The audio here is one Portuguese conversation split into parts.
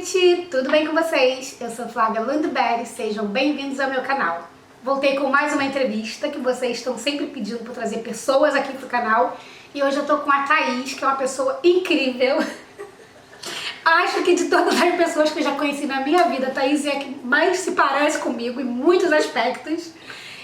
gente! Tudo bem com vocês? Eu sou Flávia Landberry, sejam bem-vindos ao meu canal. Voltei com mais uma entrevista que vocês estão sempre pedindo para trazer pessoas aqui pro canal. E hoje eu tô com a Thaís, que é uma pessoa incrível. Acho que de todas as pessoas que eu já conheci na minha vida, a Thaís é a que mais se parece comigo em muitos aspectos.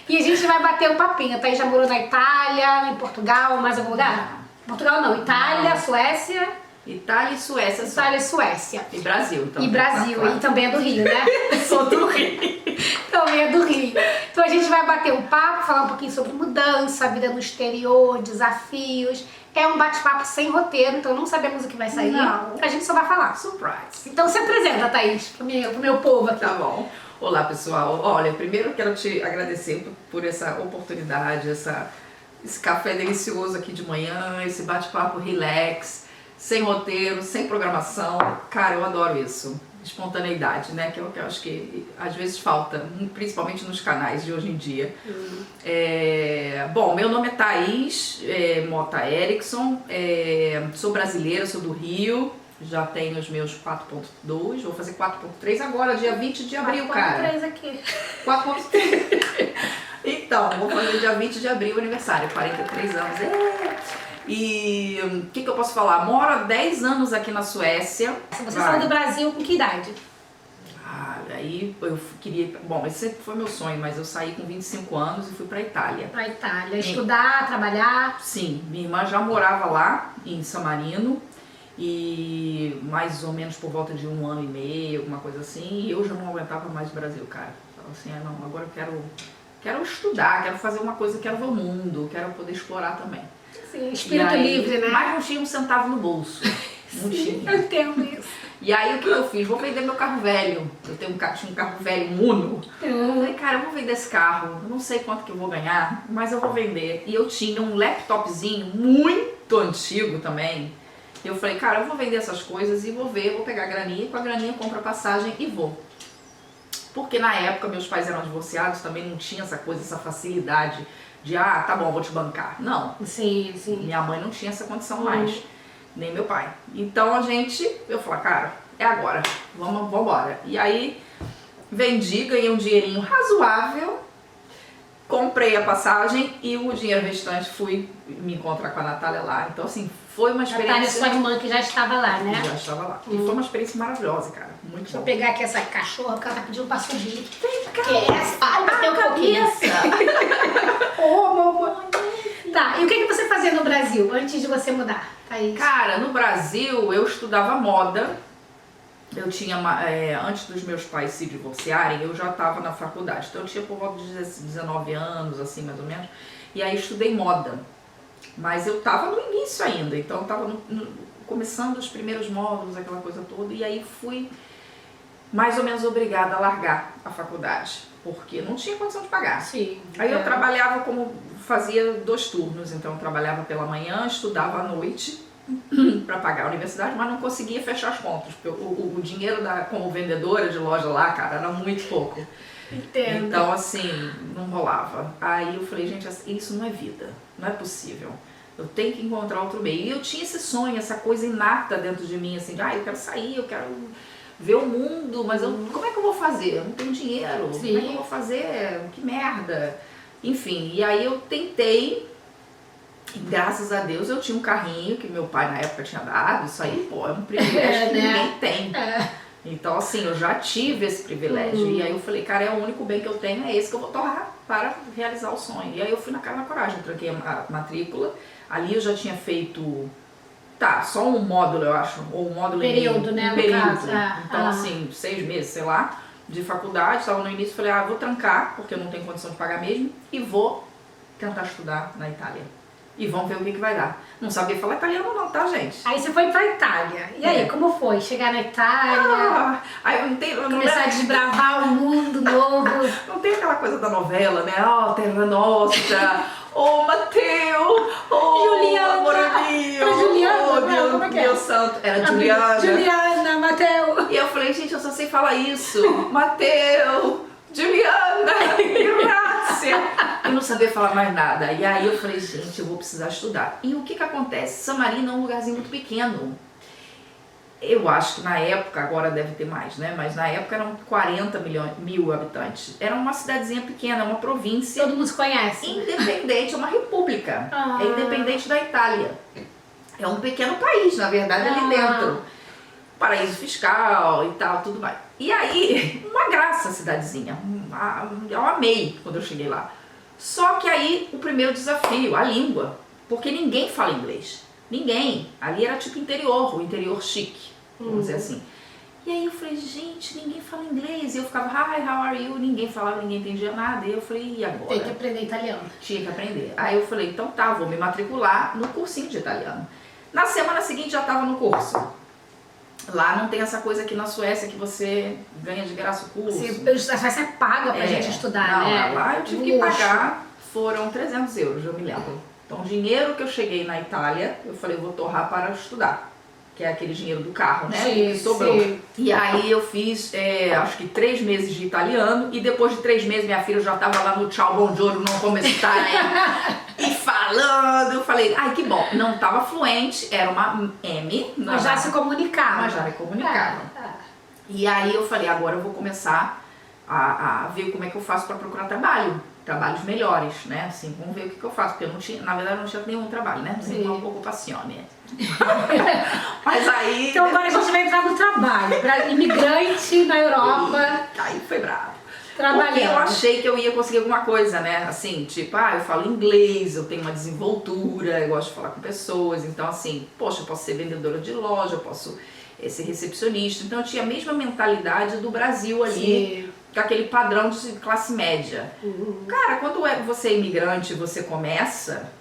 E a gente vai bater um papinho. A Thaís já morou na Itália, em Portugal, mais algum lugar? Portugal não, Itália, Suécia... Itália e Suécia só. Itália e Suécia. E Brasil, então. E Brasil, e também é do Rio, né? Sou do Rio. Também é do Rio. Então a gente vai bater um papo, falar um pouquinho sobre mudança, vida no exterior, desafios. É um bate-papo sem roteiro, então não sabemos o que vai sair. Não. A gente só vai falar. Surprise. Então se apresenta, Thaís, pro meu povo aqui. Tá bom. Olá, pessoal. Olha, primeiro eu quero te agradecer por essa oportunidade, esse café delicioso aqui de manhã, esse bate-papo relax, sem roteiro, sem programação. Cara, eu adoro isso. Espontaneidade, né? Que é o que eu acho que às vezes falta, principalmente nos canais de hoje em dia. Bom, meu nome é Thaís Mota Erickson, sou brasileira, sou do Rio, já tenho os meus 4.2, vou fazer 4.3 agora, dia 20 de abril, cara. 4.3 aqui. 4.3. Então, vou fazer dia 20 de abril aniversário, 43 anos. E o que eu posso falar? Moro há 10 anos aqui na Suécia. Você saiu do Brasil com que idade? Aí eu queria... Bom, esse sempre foi meu sonho, mas eu saí com 25 anos e fui pra Itália. Pra Itália. Estudar, trabalhar? Sim, minha irmã já morava lá, em San Marino, e mais ou menos por volta de 1 ano e meio, alguma coisa assim, e eu já não aguentava mais o Brasil, cara. Falei assim, não, agora eu quero estudar, quero fazer uma coisa, quero ver o mundo, quero poder explorar também. Sim, espírito livre, né? Mas não tinha um centavo no bolso. Não tinha. Eu entendo isso. E aí o que eu fiz? Vou vender meu carro velho. Eu tinha um carro velho, um Uno. Eu falei, cara, eu vou vender esse carro. Eu não sei quanto que eu vou ganhar, mas eu vou vender. E eu tinha um laptopzinho muito antigo também. E eu falei, cara, eu vou vender essas coisas e vou pegar a graninha. E com a graninha eu compro a passagem e vou. Porque na época meus pais eram divorciados, também não tinha essa coisa, essa facilidade de, tá bom, vou te bancar. Não. Sim, sim. Minha mãe não tinha essa condição mais, nem meu pai. Então eu falei, cara, é agora, vamos embora. E aí vendi, ganhei um dinheirinho razoável, comprei a passagem e o dinheiro restante fui me encontrar com a Natália lá. Então assim, foi uma experiência... Natália, sua irmã que já estava lá, né? Já estava lá. E foi uma experiência maravilhosa, cara. Muito Deixa eu bom. pegar aqui essa cachorra, porque ela tá pedindo pra subir. Vem cá. Ai, bateu um pouquinho. Ô, mamãe. Tá, e o que você fazia no Brasil antes de você mudar, Thaís? Cara, no Brasil eu estudava moda. Eu tinha, antes dos meus pais se divorciarem, eu já estava na faculdade. Então eu tinha por volta de 19 anos, assim, mais ou menos. E aí estudei moda. Mas eu estava no início ainda, então eu estava começando os primeiros módulos, aquela coisa toda. E aí fui mais ou menos obrigada a largar a faculdade, porque não tinha condição de pagar. Sim. Aí eu trabalhava fazia 2 turnos, então eu trabalhava pela manhã, estudava à noite para pagar a universidade, mas não conseguia fechar as contas, porque o dinheiro como vendedora de loja lá, cara, era muito pouco. Entendo. Então assim, não rolava. Aí eu falei, gente, isso não é vida, não é possível. Eu tenho que encontrar outro meio. E eu tinha esse sonho, essa coisa inata dentro de mim, assim, de, eu quero sair, eu quero ver o mundo, mas como é que eu vou fazer? Eu não tenho dinheiro. Sim. Como é que eu vou fazer? Que merda. Enfim, e aí eu tentei, e graças a Deus eu tinha um carrinho que meu pai na época tinha dado. Isso aí, pô, é um privilégio que ninguém tem. Então assim, eu já tive esse privilégio. E aí eu falei, cara, o único bem que eu tenho é esse que eu vou torrar para realizar o sonho. E aí eu fui na cara na coragem, tranquei a matrícula. Ali eu já tinha feito, só um módulo, eu acho, ou um módulo período, né, um período. Caso. Então assim, 6 meses, sei lá, de faculdade, estava no início, falei, vou trancar, porque eu não tenho condição de pagar mesmo, e vou tentar estudar na Itália. E vamos ver o que vai dar. Não sabia falar italiano não, tá, gente? Aí você foi pra Itália. E aí, como foi? Chegar na Itália, aí eu não tenho, começar a desbravar um mundo novo. Não tem aquela coisa da novela, né? Terra Nostra, Matteo, Juliana, Moraninho, Juliana, como é que é? Meu santo, era Juliana. Juliana, Matteo. E eu falei, gente, eu só sei falar isso. Matteo, Juliana, grazie. Eu não sabia falar mais nada. E aí eu falei, gente, eu vou precisar estudar. E o que acontece? San Marino é um lugarzinho muito pequeno. Eu acho que na época, agora deve ter mais, né? Mas na época eram 40 mil habitantes. Era uma cidadezinha pequena, uma província. Todo mundo se conhece. Independente, é uma república. Ah. É independente da Itália. É um pequeno país, na verdade, ali dentro. Paraíso fiscal e tal, tudo mais. E aí, uma graça a cidadezinha. Eu amei quando eu cheguei lá. Só que aí, o primeiro desafio, a língua. Porque ninguém fala inglês. Ninguém. Ali era tipo interior, o interior chique, vamos dizer assim. E aí eu falei, gente, ninguém fala inglês. E eu ficava, hi, how are you? Ninguém falava, ninguém entendia nada. E eu falei, e agora? Tem que aprender italiano. Tinha que aprender. Aí eu falei, então tá, vou me matricular no cursinho de italiano. Na semana seguinte já estava no curso. Lá não tem essa coisa aqui na Suécia que você ganha de graça o curso. A Suécia paga pra gente estudar, não, né? Lá eu tive que pagar, foram 300 euros, eu me lembro. Então, o dinheiro que eu cheguei na Itália, eu falei, eu vou torrar para estudar. Que é aquele dinheiro do carro, né? Sim, que sobrou. Sim. E aí eu fiz, acho que 3 meses de italiano. E depois de 3 meses, minha filha já estava lá no tchau, bom giorno, não come stare. E falando, eu falei, ai, que bom. Não estava fluente, era uma M. Mas já se comunicava. Mas já me comunicava. E aí eu falei, agora eu vou começar a ver como é que eu faço para procurar trabalho. Trabalhos melhores, né? Assim, vamos ver o que eu faço, porque eu não tinha, na verdade, eu não tinha nenhum trabalho, né? Nenhuma ocupação, né? Mas aí... Então agora a gente vai entrar no trabalho, para imigrante na Europa. Aí foi bravo. Trabalhando. Porque eu achei que eu ia conseguir alguma coisa, né? Assim, tipo, eu falo inglês, eu tenho uma desenvoltura, eu gosto de falar com pessoas, então assim, poxa, eu posso ser vendedora de loja, eu posso ser recepcionista. Então eu tinha a mesma mentalidade do Brasil ali. Sim. Com aquele padrão de classe média. Cara, quando você é imigrante, você começa,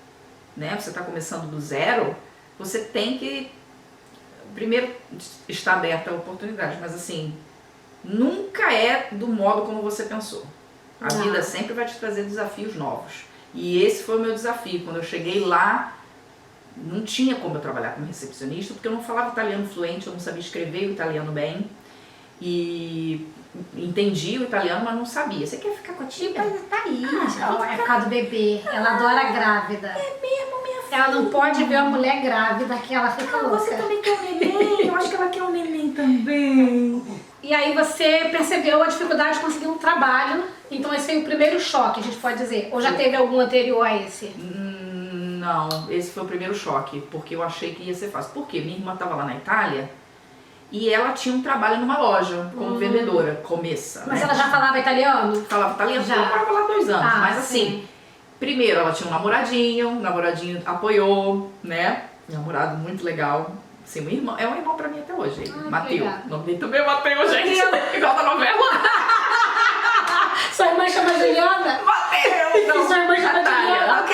né? Você está começando do zero, você tem que primeiro estar aberta a oportunidades, mas assim, nunca é do modo como você pensou. A vida sempre vai te trazer desafios novos. E esse foi o meu desafio. Quando eu cheguei lá, não tinha como eu trabalhar como recepcionista, porque eu não falava italiano fluente, eu não sabia escrever o italiano bem. E entendi o italiano, mas não sabia. Você quer ficar com a tia? Thaís, é por causa do bebê. Ela adora grávida. É mesmo, minha filha. Ela não pode ver uma mulher grávida que ela fica louca. Você também quer um neném? Eu acho que ela quer um neném também. E aí você percebeu a dificuldade de conseguir um trabalho. Então esse foi o primeiro choque, a gente pode dizer. Ou já teve algum anterior a esse? Não, esse foi o primeiro choque, porque eu achei que ia ser fácil. Por quê? Minha irmã estava lá na Itália e ela tinha um trabalho numa loja como vendedora, começa. Mas né? ela já falava italiano? Falava italiano, já. Ela morava lá 2 anos, mas assim, sim. Primeiro ela tinha um namoradinho, o namoradinho apoiou, né? Namorado muito legal. Assim, um irmão, é um irmão pra mim até hoje, Mateus. O nome dele também é Mateus, gente, igual da novela. Sua irmã chama Juliana? Mateus! Não, sua irmã chama Juliana?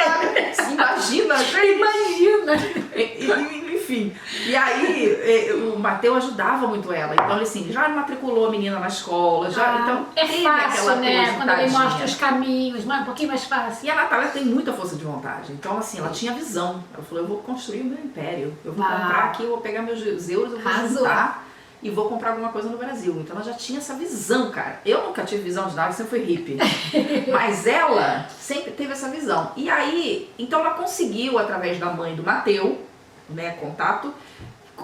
Imagina, gente! Imagina! Enfim, e aí o Mateus ajudava muito ela, então ele assim, já matriculou a menina na escola, então é teve fácil, aquela né? Quando ele mostra tadinha. os caminhos, não é um pouquinho mais fácil. E a Natália tem muita força de vontade, então assim, ela tinha visão, ela falou, eu vou construir o meu império, eu vou comprar aqui, eu vou pegar meus euros, eu vou juntar e vou comprar alguma coisa no Brasil. Então ela já tinha essa visão, cara. Eu nunca tive visão de nada, eu sempre fui hippie. Mas ela sempre teve essa visão. E aí, então ela conseguiu, através da mãe do Mateus, né, contato,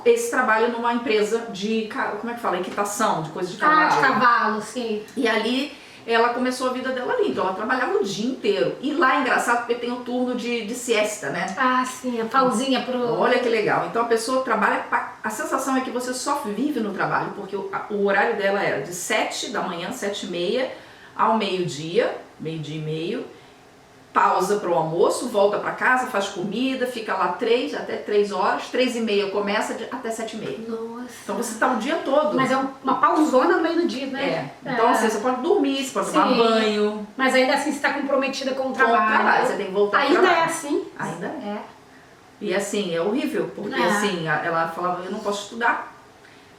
esse trabalho numa empresa de, como é que fala, equitação, de coisa de cavalo. De cavalo, sim. E ali ela começou a vida dela ali, então ela trabalhava o dia inteiro. E lá é engraçado porque tem o turno de siesta, né? Sim, a pausinha pro... Olha que legal. Então a pessoa trabalha, a sensação é que você só vive no trabalho, porque o horário dela era de 7 da manhã, 7h30, ao meio-dia, meio-dia e meio, pausa para o almoço, volta para casa, faz comida, fica lá até 3 horas, 3h30 começa até 7h30. Nossa. Então você está o dia todo. Mas é uma pausona no meio do dia, né? Então assim, você pode dormir, você pode tomar banho. Mas ainda assim você está comprometida com o trabalho. Você tem que voltar ainda ao trabalho. É assim? Ainda é. E assim, é horrível, porque assim, ela falava, eu não posso estudar,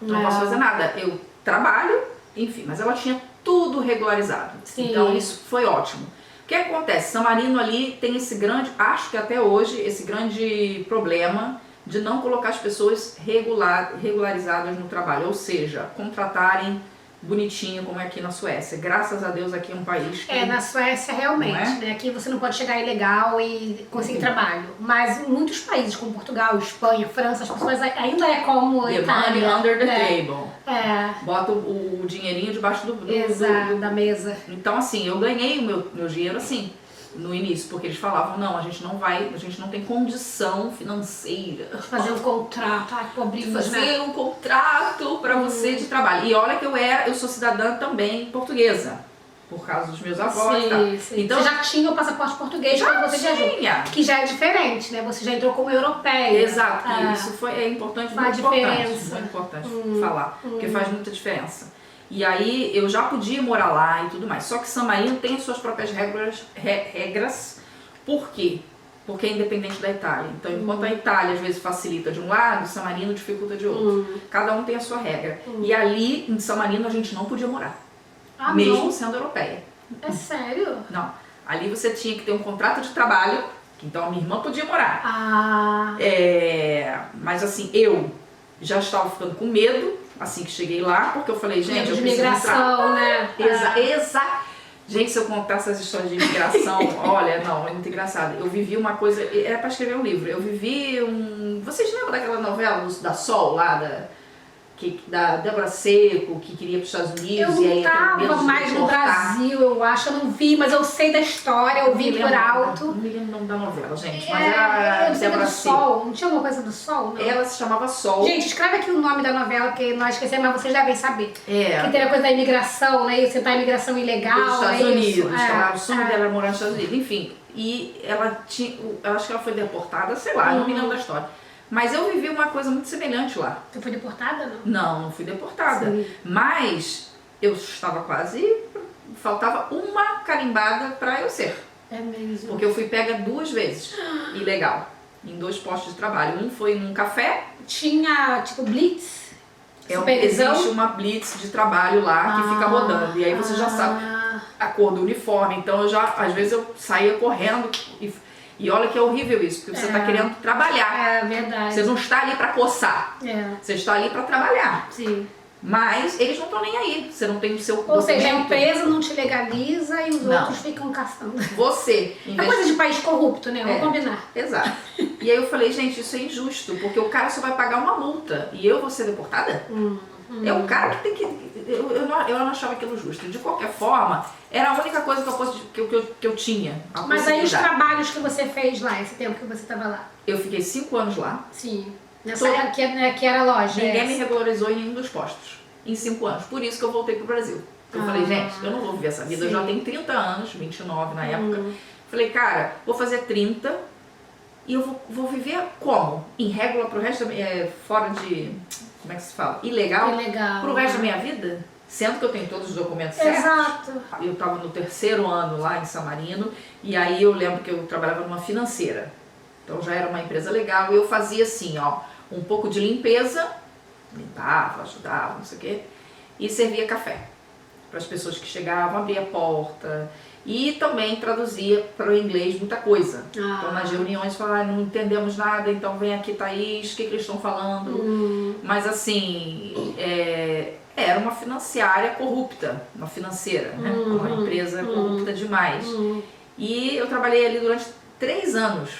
não posso fazer nada. Eu trabalho, enfim, mas ela tinha tudo regularizado. Sim. Então isso foi ótimo. O que acontece? San Marino ali tem esse grande, acho que até hoje, esse grande problema de não colocar as pessoas regularizadas no trabalho, ou seja, contratarem bonitinho como é aqui na Suécia. Graças a Deus aqui é um país que... Na Suécia realmente, Não é? né? Aqui você não pode chegar ilegal e conseguir trabalho. Mas em muitos países, como Portugal, Espanha, França, as pessoas ainda é como The money Itália, under the né? table. Bota o dinheirinho debaixo do Exato, da mesa. Então, assim, eu ganhei o meu dinheiro assim, no início, porque eles falavam, não, a gente não tem condição financeira Fazer um contrato, ai, de pobrinhos, né? fazer um contrato pra você de trabalho. E olha que eu sou cidadã também portuguesa, por causa dos meus avós e tal. Sim. Então, Você já tinha o passaporte português já quando você viajou. tinha. Que já é diferente, né? Você já entrou como europeia. Exato, isso é importante, Faz diferença. muito importante falar, porque faz muita diferença. E aí eu já podia morar lá e tudo mais. Só que San Marino tem as suas próprias regras. Por quê? Porque é independente da Itália. Então, enquanto a Itália às vezes facilita de um lado, San Marino dificulta de outro. Cada um tem a sua regra. E ali em San Marino a gente não podia morar, mesmo não? sendo europeia. É sério? Não. Ali você tinha que ter um contrato de trabalho, então a minha irmã podia morar. Mas assim, eu já estava ficando com medo assim que cheguei lá, porque eu falei, gente, Medo eu de preciso migração, né? Gente, se eu contar essas histórias de imigração, olha, não, é muito engraçado. Eu vivi uma coisa, era pra escrever um livro, eu vivi Vocês lembram daquela novela da Sol lá, da Débora Seco, que queria ir para os Estados Unidos Eu e aí não aquele medo tava de mais no deportar? Brasil, eu acho, eu não vi, mas eu sei da história, eu vi por alto. Não me lembro o nome da novela, gente, mas era eu sei Débora do Seco. Sol, não tinha alguma coisa do Sol, não? Ela se chamava Sol. Gente, escreve aqui o nome da novela, porque nós esquecemos, mas vocês devem saber. É. Que teve a coisa da imigração, né? E você tá em imigração ilegal, Dos Estados é Unidos, isso? que ela, o sonho dela era morar nos Estados Unidos, enfim. E ela tinha, eu acho que ela foi deportada, sei lá, não me lembro da história. Mas eu vivi uma coisa muito semelhante lá. Você foi deportada, não? Não fui deportada. Sim. Mas eu estava quase, faltava uma carimbada pra eu ser. É mesmo. Porque eu fui pega 2 vezes, ilegal, em 2 postos de trabalho. Um foi num café. Tinha, tipo, blitz? Supervisão? Existe uma blitz de trabalho lá que fica rodando. E aí você já sabe a cor do uniforme. Então às vezes eu saía correndo e olha que é horrível isso, porque você está querendo trabalhar. É verdade. Você não está ali para coçar. Você está ali para trabalhar. Sim. Mas eles não estão nem aí. Você não tem o seu Ou documento. seja, a empresa não te legaliza e os outros ficam caçando. Você. É coisa de país corrupto, né? Vamos combinar. Exato. E aí eu falei, gente, isso é injusto, porque o cara só vai pagar uma multa e eu vou ser deportada? É o cara que tem que... Eu não achava aquilo justo. De qualquer forma, era a única coisa que eu tinha. Mas aí os trabalhos que você fez lá, esse tempo que você estava lá? Eu fiquei 5 anos lá. Sim. Nessa época que era loja. Ninguém me regularizou em nenhum dos postos. Em 5 anos. Por isso que eu voltei pro Brasil. Eu falei, gente, eu não vou viver essa vida. Eu já tenho 30 anos, 29 na época. Falei, cara, vou fazer 30 e eu vou viver como? Em régula pro resto da fora de... Como é que se fala? Ilegal? Pro resto da minha vida? Sendo que eu tenho todos os documentos certos. Exato. Eu estava no 3º ano lá em San Marino e aí eu lembro que eu trabalhava numa financeira. Então já era uma empresa legal e eu fazia assim, ó, um pouco de limpeza, limpava, ajudava, não sei o quê, e servia café para as pessoas que chegavam, abria a porta e também traduzia para o inglês muita coisa. Então nas reuniões falava, não entendemos nada, então vem aqui Thaís, o que eles estão falando? Mas assim, era uma financiária corrupta, uma financeira, né? Uma empresa corrupta demais. E eu trabalhei ali durante 3 anos.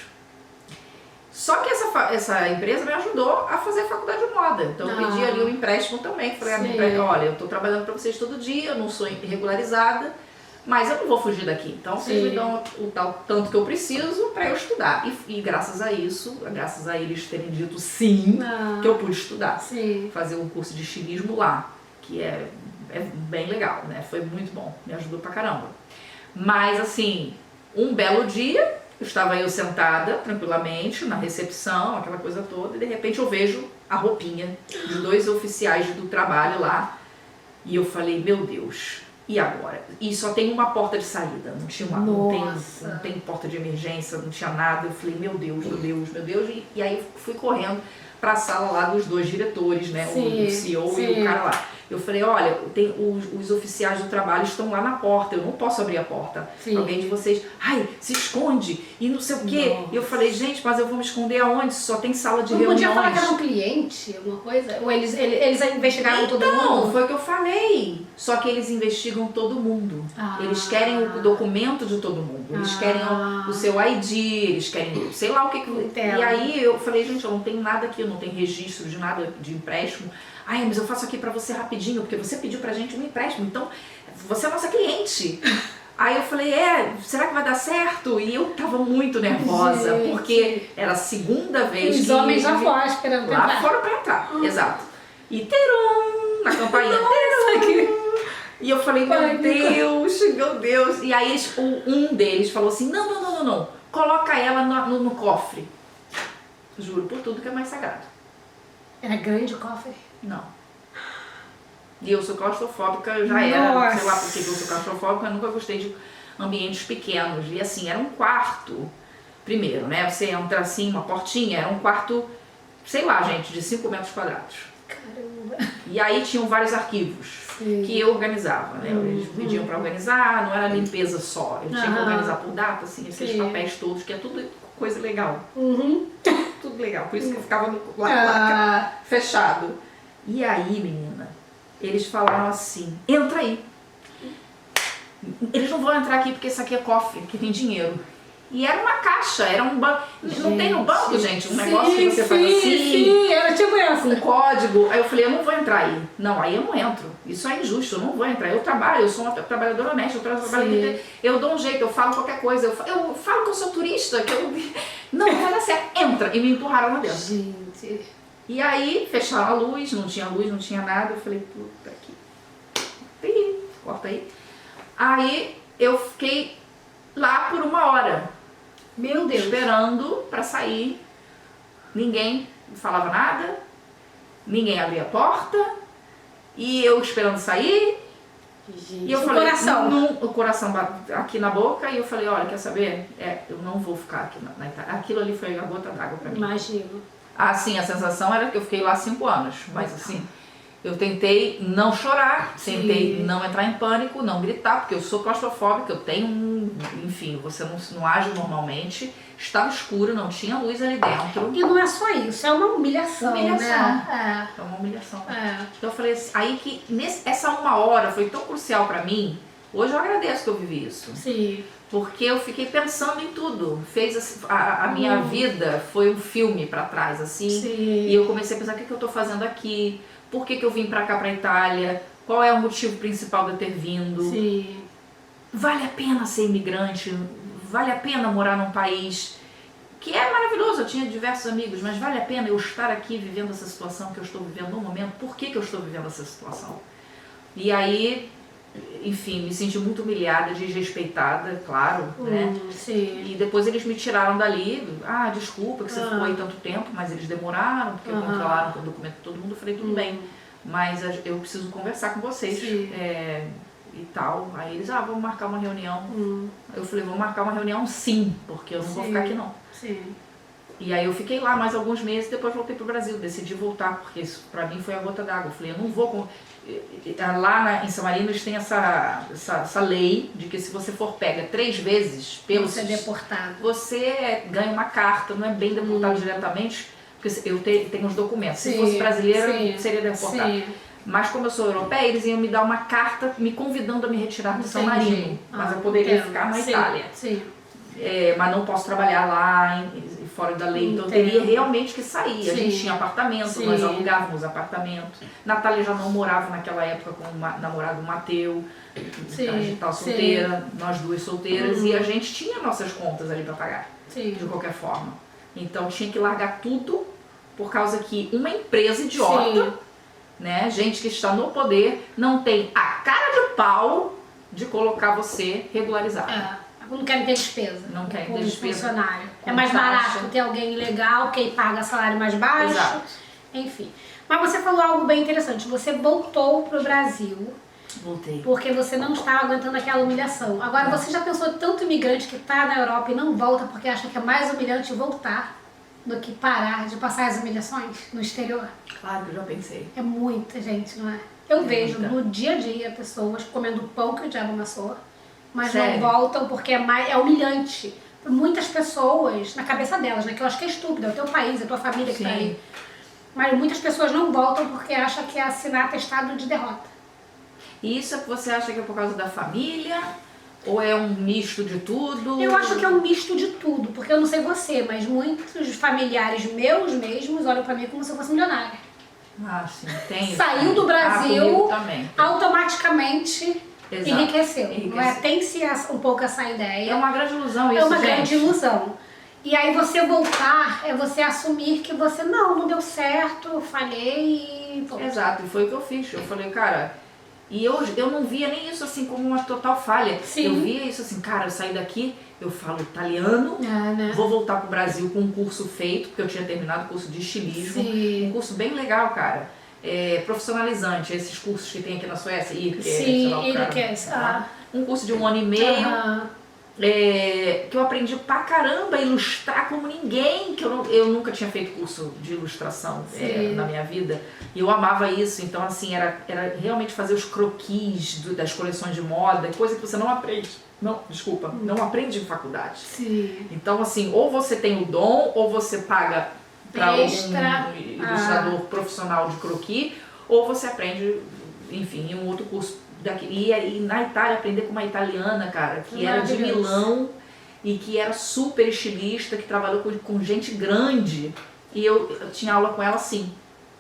Só que essa empresa me ajudou a fazer a faculdade de moda. Então eu pedi ali um empréstimo também. Falei, olha, eu estou trabalhando para vocês todo dia, eu não sou regularizada, mas eu não vou fugir daqui. Então vocês me dão o tanto que eu preciso para eu estudar. E graças a isso, graças a eles terem dito sim, que eu pude estudar. Fazer um curso de estilismo lá, que é bem legal, né? Foi muito bom, me ajudou pra caramba. Mas assim, um belo dia... Estava eu sentada tranquilamente na recepção, aquela coisa toda, e de repente eu vejo a roupinha de 2 oficiais do trabalho lá. E eu falei, meu Deus, e agora? E só tem uma porta de saída, não tinha não tem porta de emergência, não tinha nada. Eu falei, meu Deus, meu Deus, meu Deus. E aí fui correndo para a sala lá dos 2 diretores, né? O CEO e o cara lá. Eu falei, olha, tem os oficiais do trabalho estão lá na porta, eu não posso abrir a porta. Sim. Alguém de vocês, ai, se esconde e não sei o quê. E eu falei, gente, mas eu vou me esconder aonde? Só tem sala de reuniões. Não podia falar que era um cliente, alguma coisa? Ou eles investigaram todo mundo? Não, foi o que eu falei. Só que eles investigam todo mundo. Eles querem o documento de todo mundo. Eles querem o seu ID, eles querem, sei lá o que. E aí eu falei, gente, eu não tenho nada aqui, eu não tenho registro de nada de empréstimo. Ai, mas eu faço aqui pra você rapidinho, porque você pediu pra gente um empréstimo, então você é nossa cliente. Aí eu falei, será que vai dar certo? E eu tava muito nervosa, gente, porque era a segunda vez que... Os homens já foram esperando pra entrar. Lá foram pra entrar, exato. E terum, na campainha, terum. E eu falei, meu Deus. E aí um deles falou assim, não, coloca ela no cofre. Juro por tudo que é mais sagrado. Era grande o cofre? Não. E eu sou claustrofóbica, eu já era, sei lá por que eu sou claustrofóbica, eu nunca gostei de ambientes pequenos. E assim, era um quarto, primeiro, né? Você entra assim, uma portinha, era um quarto, sei lá, gente, de 5 metros quadrados. Caramba. E aí tinham vários arquivos que eu organizava, né? Eles pediam pra organizar, não era limpeza só. Eu tinha que organizar por data, assim, esses papéis todos, que é tudo coisa legal. Tudo legal, por isso que eu ficava lá fechado. E aí, menina, eles falaram assim, entra aí. Eles não vão entrar aqui porque isso aqui é cofre, que tem dinheiro. E era uma caixa, era um banco. Não tem no banco, gente, um negócio que você faz assim. Sim, era tipo essa. Um código. Aí eu falei, eu não vou entrar aí. Não, aí eu não entro. Isso é injusto, eu não vou entrar. Eu trabalho, eu sou uma trabalhadora honesta, eu dou um jeito, eu falo qualquer coisa. Eu falo que eu sou turista, que eu... Não vai dar certo. Entra. E me empurraram lá dentro. Gente. E aí, fecharam a luz, não tinha nada. Eu falei, puta que... Corta aí. Aí eu fiquei lá por 1 hora. Meu Deus. Esperando pra sair. Ninguém falava nada. Ninguém abria a porta. E eu esperando sair. Gente, e eu falei, coração. O coração aqui na boca. E eu falei, olha, quer saber? Eu não vou ficar aqui na Itália. Aquilo ali foi a gota d'água pra mim. Imagino. Assim, a sensação era que eu fiquei lá 5 anos. Mas assim, eu tentei não chorar, tentei não entrar em pânico, não gritar, porque eu sou claustrofóbica, eu tenho enfim, você não age normalmente. Estava escuro, não tinha luz ali dentro. E não é só isso, é uma humilhação, né? É uma humilhação. Então eu falei assim, aí que essa 1 hora foi tão crucial pra mim. Hoje eu agradeço que eu vivi isso. Sim. Porque eu fiquei pensando em tudo. Fez a minha vida foi um filme pra trás, assim. Sim. E eu comecei a pensar, o que eu tô fazendo aqui? Por que eu vim pra cá, pra Itália? Qual é o motivo principal de eu ter vindo? Sim. Vale a pena ser imigrante? Vale a pena morar num país que é maravilhoso? Eu tinha diversos amigos, mas vale a pena eu estar aqui vivendo essa situação que eu estou vivendo no momento? Por que eu estou vivendo essa situação? E aí, enfim, me senti muito humilhada, desrespeitada, claro, né? Sim. E depois eles me tiraram dali. Desculpa que você ficou aí tanto tempo, mas eles demoraram, porque controlaram o documento de todo mundo. Eu falei, tudo bem, mas eu preciso conversar com vocês e tal. Aí eles, vamos marcar uma reunião. Eu falei, vamos marcar uma reunião sim, porque eu não vou ficar aqui não. Sim. E aí eu fiquei lá mais alguns meses, depois voltei pro Brasil, decidi voltar, porque isso pra mim foi a gota d'água. Eu falei, eu não vou... Lá em São Marino eles têm essa lei de que se você for pega 3 vezes pelo... Você é deportado. Você ganha uma carta, não é bem deportado diretamente, porque eu tenho os documentos. Se fosse brasileira, seria deportado. Sim. Mas como eu sou europeia, eles iam me dar uma carta me convidando a me retirar de São Marino. Mas eu poderia ficar na Itália. Sim. Mas não posso trabalhar lá, fora da lei, então eu teria realmente que sair. A gente tinha apartamento, nós alugávamos apartamento. Natália já não morava naquela época com o namorado Mateu, a gente estava solteira, nós 2 solteiras, e a gente tinha nossas contas ali para pagar, de qualquer forma. Então tinha que largar tudo, por causa que uma empresa idiota, né, gente que está no poder, não tem a cara de pau de colocar você regularizado. Não querem ter despesa. Não querem ter despesa. Funcionário. É mais barato ter alguém legal, que paga salário mais baixo. Exato. Enfim. Mas você falou algo bem interessante. Você voltou pro Brasil. Voltei. Porque você não estava aguentando aquela humilhação. Agora, você já pensou tanto imigrante que tá na Europa e não volta porque acha que é mais humilhante voltar? do que parar de passar as humilhações no exterior? Claro que eu já pensei. É muita gente, não é? Eu vejo muita. no dia a dia pessoas comendo pão que o diabo amassou, mas Sério? não voltam porque é humilhante. Muitas pessoas, na cabeça delas, né? Que eu acho que é estúpido, é o teu país, é a tua família que tá Sim. aí. Mas muitas pessoas não voltam porque acham que é assinar atestado de derrota. E isso você acha que é por causa da família? Ou é um misto de tudo? Eu acho que é um misto de tudo, porque eu não sei você, mas muitos familiares meus mesmos olham pra mim como se eu fosse milionária. Ah, sim, tem. Saiu do Brasil, comigo também. automaticamente Exato. enriqueceu. Enriqueceu. Não é? Tem-se um pouco essa ideia. É uma grande ilusão isso, É uma gente. grande ilusão. E aí você voltar é você assumir que você não deu certo, eu falhei e... pô. Exato, e foi o que eu fiz. Eu falei, cara... E eu não via nem isso assim como uma total falha. Sim. Eu via isso assim, cara, eu saí daqui, eu falo italiano, Né? vou voltar pro Brasil com um curso feito, porque eu tinha terminado o curso de estilismo. Sim. Um curso bem legal, cara. Profissionalizante, esses cursos que tem aqui na Suécia, Sim, Irkes. Um curso de 1 ano e meio. Que eu aprendi pra caramba a ilustrar como ninguém, que eu nunca tinha feito curso de ilustração na minha vida, e eu amava isso. Então assim, era realmente fazer os croquis das coleções de moda, coisa que você não aprende, não aprende em faculdade. Sim. Então assim, ou você tem o dom, ou você paga para Extra. um ilustrador profissional de croquis, ou você aprende, enfim, em um outro curso. E na Itália, aprender com uma italiana, cara, que era de Milão e que era super estilista, que trabalhou com gente grande. E eu tinha aula com ela sim.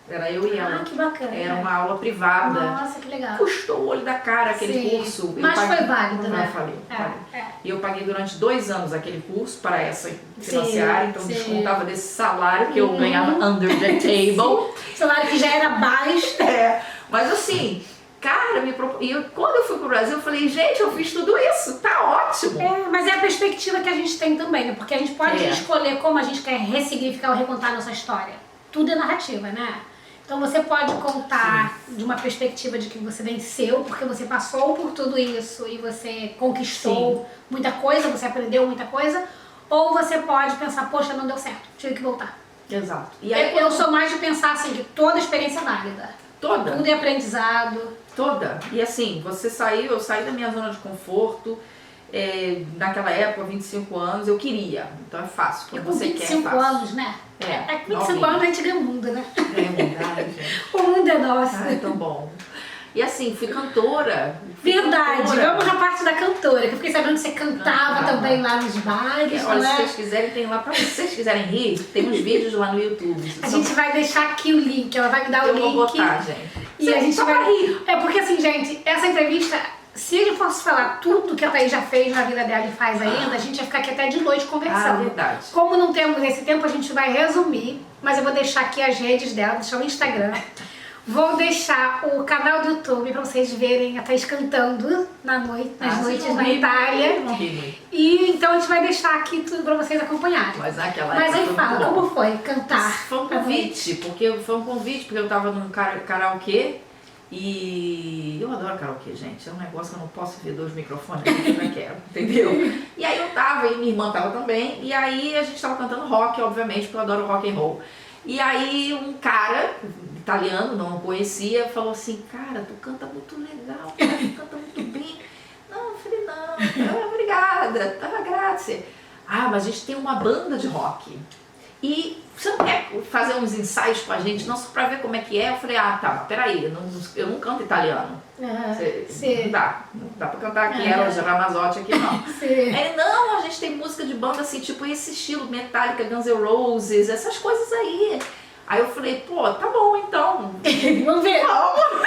Era eu e ela. Ah, que bacana. Era uma aula privada. Nossa, que legal. Custou o olho da cara aquele curso. Mas foi válido, né? Valeu. É. E eu paguei durante 2 anos aquele curso para essa financiar, então descontava desse salário que eu ganhava under the table. Salário que já era baixo. Mas assim... Cara, quando eu fui pro Brasil, eu falei, gente, eu fiz tudo isso, tá ótimo. Mas é a perspectiva que a gente tem também, né? Porque a gente pode escolher como a gente quer ressignificar ou recontar a nossa história. Tudo é narrativa, né? Então você pode contar de uma perspectiva de que você venceu, porque você passou por tudo isso e você conquistou muita coisa, você aprendeu muita coisa. Ou você pode pensar, poxa, não deu certo, tive que voltar. Exato. E aí, eu sou mais de pensar assim, que toda experiência é válida. Toda. Tudo é aprendizado. Toda. E assim, eu saí da minha zona de conforto, naquela época, 25 anos, eu queria. Então é fácil. Quando Com você 25 quer, é fácil. anos, né? Com 25 novinha. anos a gente ganha o mundo, né? É verdade, gente. O mundo é nosso. Ai, tão bom. E assim, fui cantora. Verdade, vamos na parte da cantora, que eu fiquei sabendo que você cantava também lá nos bares, Olha, não é? se vocês quiserem, tem lá, pra vocês quiserem rir, tem uns vídeos lá no YouTube. A gente vai deixar aqui o link, ela vai me dar o link. Eu vou botar, gente. E a gente só vai pra rir. porque assim, gente, essa entrevista, se ele fosse falar tudo que a Thaís já fez na vida dela e faz ainda, a gente ia ficar aqui até de noite conversando. Verdade. Como não temos esse tempo, a gente vai resumir, mas eu vou deixar aqui as redes dela, vou deixar o Instagram. Vou deixar o canal do YouTube pra vocês verem a Thaís cantando nas noites na Itália. E então a gente vai deixar aqui tudo pra vocês acompanharem. Mas naquela Mas aí época fala, como foi cantar? Foi um convite, porque eu tava num karaokê e eu adoro karaokê, gente. É um negócio que eu não posso ver 2 microfones, eu não quero, entendeu? E aí eu tava, e minha irmã tava também, e aí a gente tava cantando rock, obviamente, porque eu adoro rock and roll. E aí um cara italiano, não conhecia, falou assim, cara, tu canta muito legal, cara, tu canta muito bem. Não, eu falei, não, obrigada, grazie. Mas a gente tem uma banda de rock. E você não quer fazer uns ensaios com a gente, não, só pra ver como é que é? Eu falei, tá, peraí, eu não canto italiano. Não dá pra cantar aqui, Eros Ramazzotti aqui, não. Ele, não, a gente tem música de banda assim, tipo esse estilo, Metallica, Guns N' Roses, essas coisas aí. Aí eu falei, pô, tá bom então. Vamos ver. Vamos.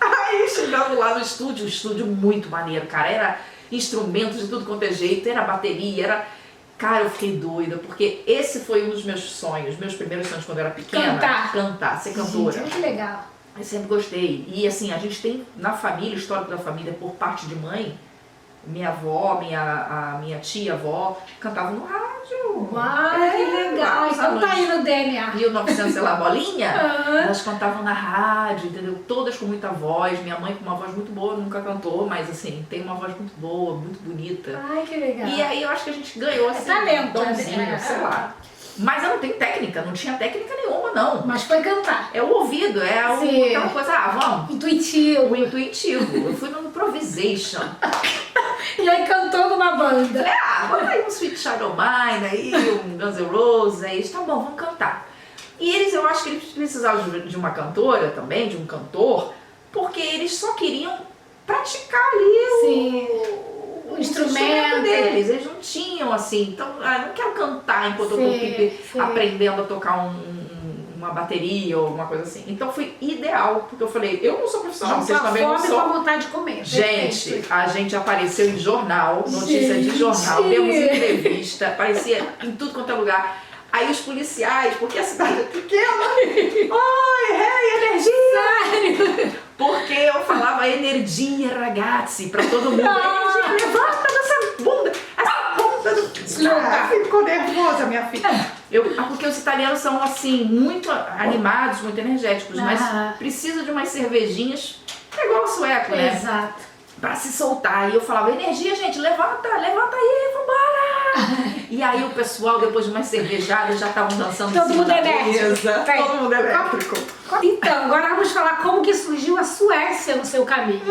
Aí chegamos lá no estúdio, um estúdio muito maneiro, cara. Era instrumentos de tudo quanto é jeito, era bateria, era... Cara, eu fiquei doida, porque esse foi um dos meus sonhos, meus primeiros sonhos quando eu era pequena. Cantar, ser cantora. Gente, muito legal. Eu sempre gostei. E assim, a gente tem na família, o histórico da família, por parte de mãe, minha avó, a minha tia-avó, cantavam no rádio. Uau, que legal. Então tá aí no DNA. 1900, sei lá, bolinha, elas cantavam na rádio, entendeu? Todas com muita voz. Minha mãe com uma voz muito boa, nunca cantou, mas assim, tem uma voz muito boa, muito bonita. Ai, que legal. E aí eu acho que a gente ganhou assim, talento, donzinho, sei lá. Mas eu não tenho técnica, não tinha técnica nenhuma, não. Mas foi cantar. É o ouvido, aquela coisa, vamos. Intuitivo. O intuitivo. Eu fui no improvisation. E aí cantou numa banda. Vamos aí um Sweet Child O' Mine, aí um Guns N' Roses, aí tá bom, vamos cantar. E eu acho que eles precisavam de uma cantora também, de um cantor, porque eles só queriam praticar ali o instrumento deles. Eles não tinham assim, então, não quero cantar enquanto eu tô aprendendo a tocar uma bateria ou alguma coisa assim. Então foi ideal, porque eu falei, eu não sou profissional, vocês também não são. Com a vontade de comer. Gente, a gente apareceu em jornal, notícia de jornal, temos entrevista, aparecia em tudo quanto é lugar. Aí os policiais, porque a cidade é pequena, energia! Sério? Porque eu falava energia, ragazzi, pra todo mundo. Energia, levanta dessa bunda ficou nervosa, minha filha. Porque os italianos são, assim, muito animados, muito energéticos, mas precisa de umas cervejinhas, é igual o sueco, né? Exato. Pra se soltar. E eu falava, energia, gente, levanta aí, vambora! E aí o pessoal, depois de umas cervejadas, já estavam dançando. Todo mundo elétrico. Todo mundo elétrico. Então, agora vamos falar como que surgiu a Suécia no seu caminho.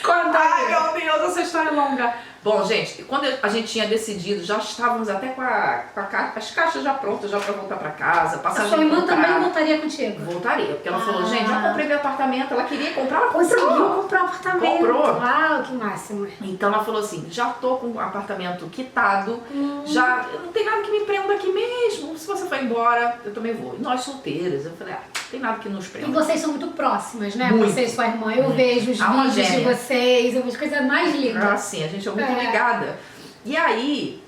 Conta aí. Ai, meu Deus, essa história é longa. Bom, gente, quando a gente tinha decidido, já estávamos até com as caixas já prontas, já para voltar para casa, passagem. A sua irmã também voltaria contigo? Voltaria, porque ela falou, gente, já comprei meu apartamento, ela queria comprar, ela conseguiu comprou. comprar um apartamento. Comprou. Uau, que máximo. Então ela falou assim, já tô com o apartamento quitado, já não tem nada que me prenda aqui mesmo, se você for embora, eu também vou. E nós solteiras, eu falei, não tem nada que nos prenda. E vocês são muito próximas, né? Muito. Você e sua irmã. Eu vejo os vídeos de vocês, eu vejo coisas mais lindas. Ah, sim, a gente é muito ligada. E aí,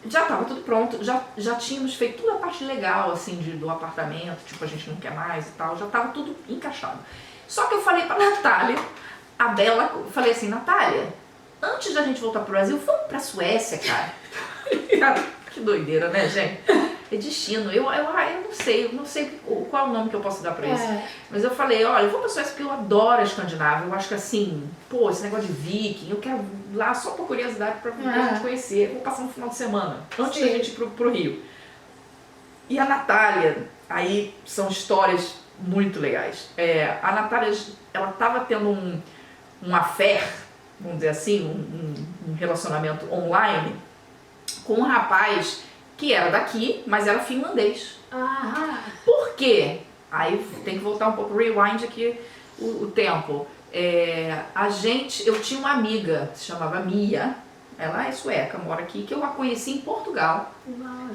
já estava tudo pronto, já tínhamos feito toda a parte legal, assim, do apartamento, tipo, a gente não quer mais e tal, já estava tudo encaixado. Só que eu falei pra Natália, a Bela, falei assim, Natália, antes da gente voltar pro Brasil, vamos pra Suécia, cara. Cara, que doideira, né, gente? É destino. Eu não sei qual é o nome que eu posso dar pra isso. Mas eu falei, olha, eu vou pra Suécia porque eu adoro a Escandinávia. Eu acho que assim, esse negócio de viking, eu quero ir lá só por curiosidade pra gente conhecer. Eu vou passar um final de semana, antes da gente ir pro Rio. E a Natália, aí são histórias muito legais. A Natália, ela tava tendo um affair, vamos dizer assim, um relacionamento online com um rapaz que era daqui, mas era finlandês. Por quê? Aí tem que voltar um pouco, rewind aqui o tempo. Eu tinha uma amiga, se chamava Mia, ela é sueca, mora aqui, que eu a conheci em Portugal,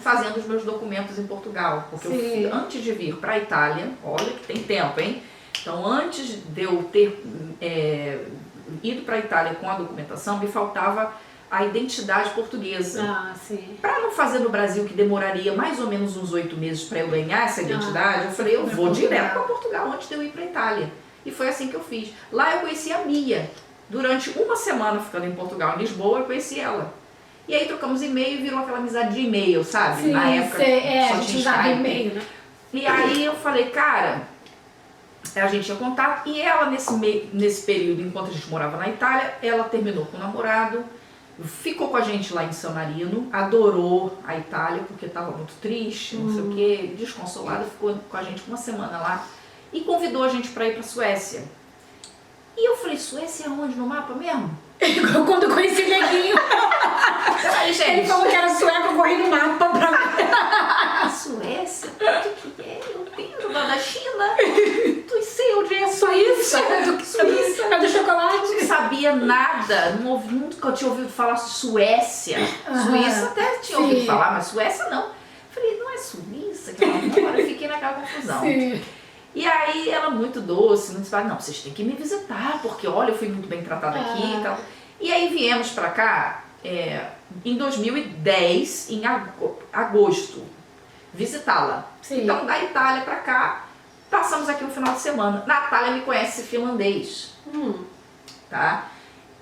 fazendo os meus documentos em Portugal. Porque antes de vir para a Itália, olha que tem tempo, hein? Então, antes de eu ter ido para a Itália com a documentação, me faltava a identidade portuguesa. Para não fazer no Brasil, que demoraria mais ou menos uns 8 meses para eu ganhar essa identidade, eu falei, eu vou direto para Portugal antes de eu ir para a Itália. E foi assim que eu fiz. Lá eu conheci a Mia. Durante uma semana ficando em Portugal, em Lisboa, eu conheci ela. E aí trocamos e-mail e virou aquela amizade de e-mail, sabe? Na época só tinha usado e-mail, né? E aí eu falei, cara, a gente tinha contato. E ela, nesse período, enquanto a gente morava na Itália, ela terminou com o namorado, ficou com a gente lá em San Marino, adorou a Itália, porque estava muito triste, não sei o quê, desconsolada, ficou com a gente uma semana lá e convidou a gente para ir para Suécia. E eu falei, Suécia é onde no mapa mesmo? Quando eu conheci o Neguinho, ele falou que era sueco, eu corri no mapa pra ver. Suécia? O que é? Eu tenho da China? Tu sei onde é Suíça? Suíça. É do chocolate? Não sabia nada, nunca tinha ouvido falar Suécia. Suíça até tinha ouvido falar, mas Suécia não. Falei, não é Suíça que ela mora? Eu fiquei naquela confusão. E aí ela muito doce, muito falava, não, vocês têm que me visitar, porque olha, eu fui muito bem tratada aqui e tal. E aí viemos pra cá em 2010, em agosto, visitá-la. Então da Itália pra cá, passamos aqui um final de semana. Natália me conhece finlandês, tá?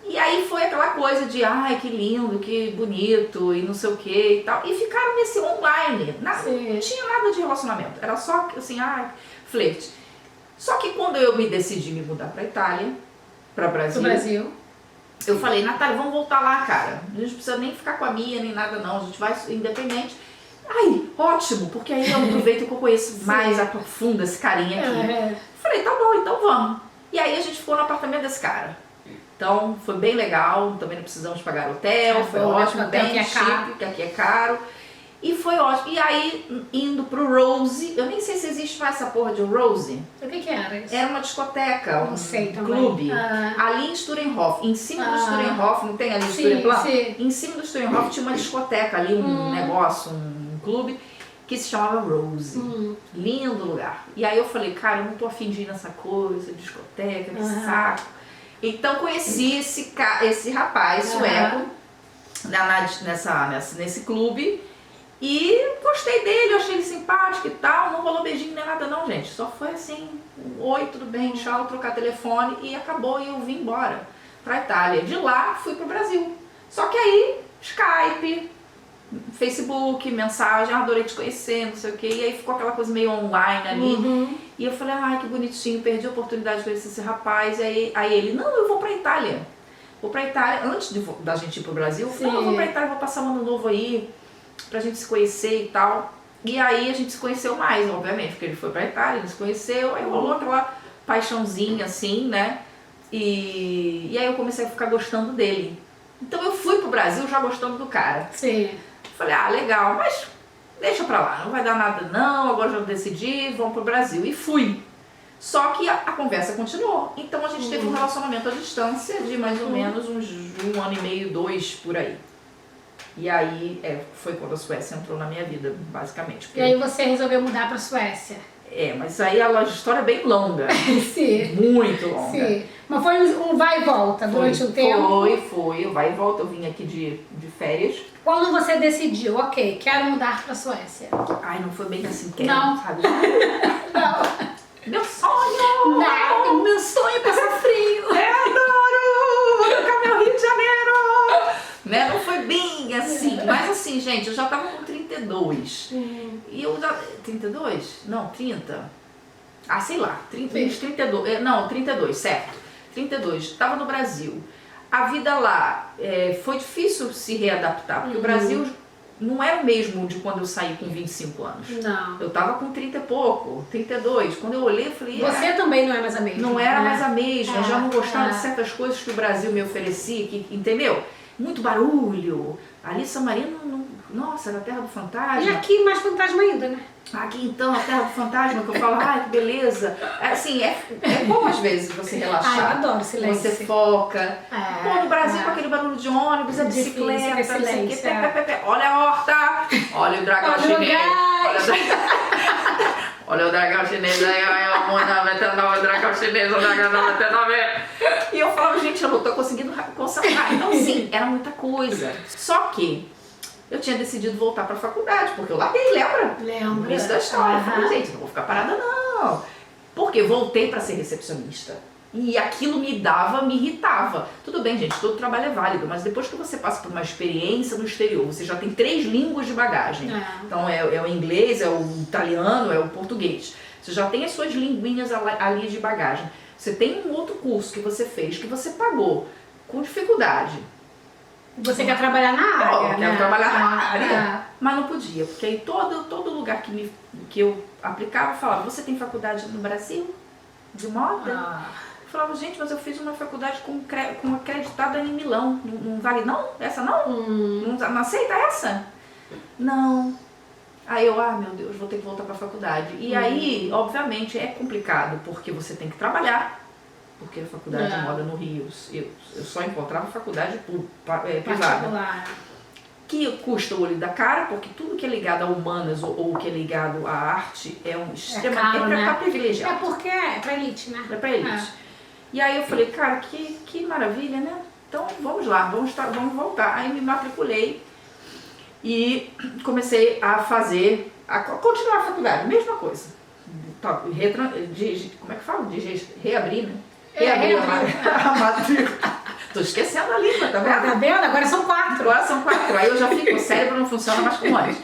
E aí foi aquela coisa de, ai, que lindo, que bonito, e não sei o que e tal. E ficaram nesse online, não tinha nada de relacionamento, era só assim, ai, flerte. Só que quando eu me decidi me mudar pra Itália, pra Brasil, eu falei, Natália, vamos voltar lá, cara. A gente não precisa nem ficar com a Mia, nem nada não. A gente vai independente. Aí, ótimo, porque aí eu aproveito que eu conheço mais, aprofundo esse carinha aqui. Falei, tá bom, então vamos. E aí a gente ficou no apartamento desse cara. Então foi bem legal, também não precisamos pagar hotel, foi ótimo, bem chique, que aqui é caro. E foi ótimo. E aí, indo pro Rose, eu nem sei se existe mais essa porra de Rose. O que era isso? Era uma discoteca, Não sei, clube. Ali em Sturenhof, em cima do Sturenhof, não tem ali Sturenplan? Em cima do Sturenhof tinha uma discoteca ali, um negócio, um clube, que se chamava Rose. Lindo lugar. E aí eu falei, cara, eu não tô afim de ir nessa coisa, discoteca, que saco. Então conheci esse rapaz sueco nesse clube. E gostei dele, eu achei ele simpático e tal, não rolou beijinho nem nada não, gente. Só foi assim, oi, tudo bem, tchau, trocar telefone e acabou e eu vim embora pra Itália. De lá, fui pro Brasil. Só que aí, Skype, Facebook, mensagem, adorei te conhecer, não sei o quê. E aí ficou aquela coisa meio online ali. E eu falei, ai, que bonitinho, perdi a oportunidade de conhecer esse rapaz. E aí ele, não, eu vou pra Itália. Vou pra Itália, antes da gente ir pro Brasil, eu falei, não, eu vou pra Itália, vou passar um ano novo aí, pra gente se conhecer e tal. E aí a gente se conheceu mais, obviamente, porque ele foi pra Itália, ele se conheceu, aí rolou aquela paixãozinha assim, né? E aí eu comecei a ficar gostando dele. Então eu fui pro Brasil já gostando do cara. Falei, ah, legal, mas deixa pra lá, não vai dar nada não, agora já decidi, vamos pro Brasil. E fui. Só que a conversa continuou. Então a gente teve um relacionamento à distância de mais ou menos uns 1 ano e meio, 2 por aí. E aí foi quando a Suécia entrou na minha vida, basicamente. E aí você resolveu mudar pra Suécia? Mas aí a história é bem longa. Muito longa. Mas foi um vai e volta durante um tempo? Foi. Vai e volta. Eu vim aqui de férias. Quando você decidiu, ok, quero mudar pra Suécia? Ai, não foi bem assim, não. Sabe? Não. Meu sonho! Não, meu sonho é passar frio. Eu adoro! Vou tocar meu Rio de Janeiro! Né? Não foi bem assim, mas assim, gente, eu já tava com 32. E eu já... 32? Não, 30. Ah, sei lá, 32. Não, 32, certo. 32. Tava no Brasil. A vida lá foi difícil se readaptar, porque o Brasil não é o mesmo de quando eu saí com 25 anos. Não. Eu tava com 30 e pouco, 32. Quando eu olhei, eu falei... Você também não é mais a mesma. Não era mais a mesma. Eu já não gostava de certas coisas que o Brasil me oferecia, entendeu? Muito barulho. Ali San Marino, nossa, era a terra do fantasma. E aqui mais fantasma ainda, né? Aqui então, a terra do fantasma, que eu falo, ai, que beleza. Assim, é bom às vezes você relaxar. Eu adoro silêncio. Você foca. Pô, no Brasil com aquele barulho de ônibus, a bicicleta, não sei o quê. Olha a horta, olha o dragão chinês. Olha o dragão chinês aí, olha o mundo 99, o dragão chinês, o dragão 99. E eu falava, gente, eu não tô conseguindo concentrar. Então, sim, era muita coisa. Só que eu tinha decidido voltar pra faculdade, porque eu larguei, lembra? Lembro. No início da história. Eu falei, gente, não vou ficar parada não. Porque voltei pra ser recepcionista. E aquilo me irritava. Tudo bem, gente, todo trabalho é válido, mas depois que você passa por uma experiência no exterior, você já tem 3 línguas de bagagem. Então é o inglês, é o italiano, é o português. Você já tem as suas linguinhas ali de bagagem. Você tem um outro curso que você fez, que você pagou com dificuldade. Você quer trabalhar na área, né? Quero trabalhar na área, mas não podia, porque aí todo lugar que eu aplicava falava, você tem faculdade no Brasil de moda? Eu falava, gente, mas eu fiz uma faculdade com acreditada em Milão, não vale não? Essa não? Não aceita essa? Não. Aí eu, meu Deus, vou ter que voltar pra faculdade. E aí, obviamente, é complicado, porque você tem que trabalhar. Porque a faculdade de moda no Rio, eu só encontrava faculdade privada. Que custa o olho da cara, porque tudo que é ligado a humanas ou que é ligado à arte é extremamente privilegiado. É porque é pra elite, né? É pra elite. E aí eu falei, cara, que maravilha, né? Então vamos lá, vamos voltar. Aí me matriculei e comecei a continuar a faculdade, mesma coisa. Como é que fala? Reabrir, né? Reabrir a matrícula. Tô esquecendo a língua, tá vendo? Tá vendo? Agora são 4. Agora são 4. Aí eu já fico, o cérebro não funciona mais como antes.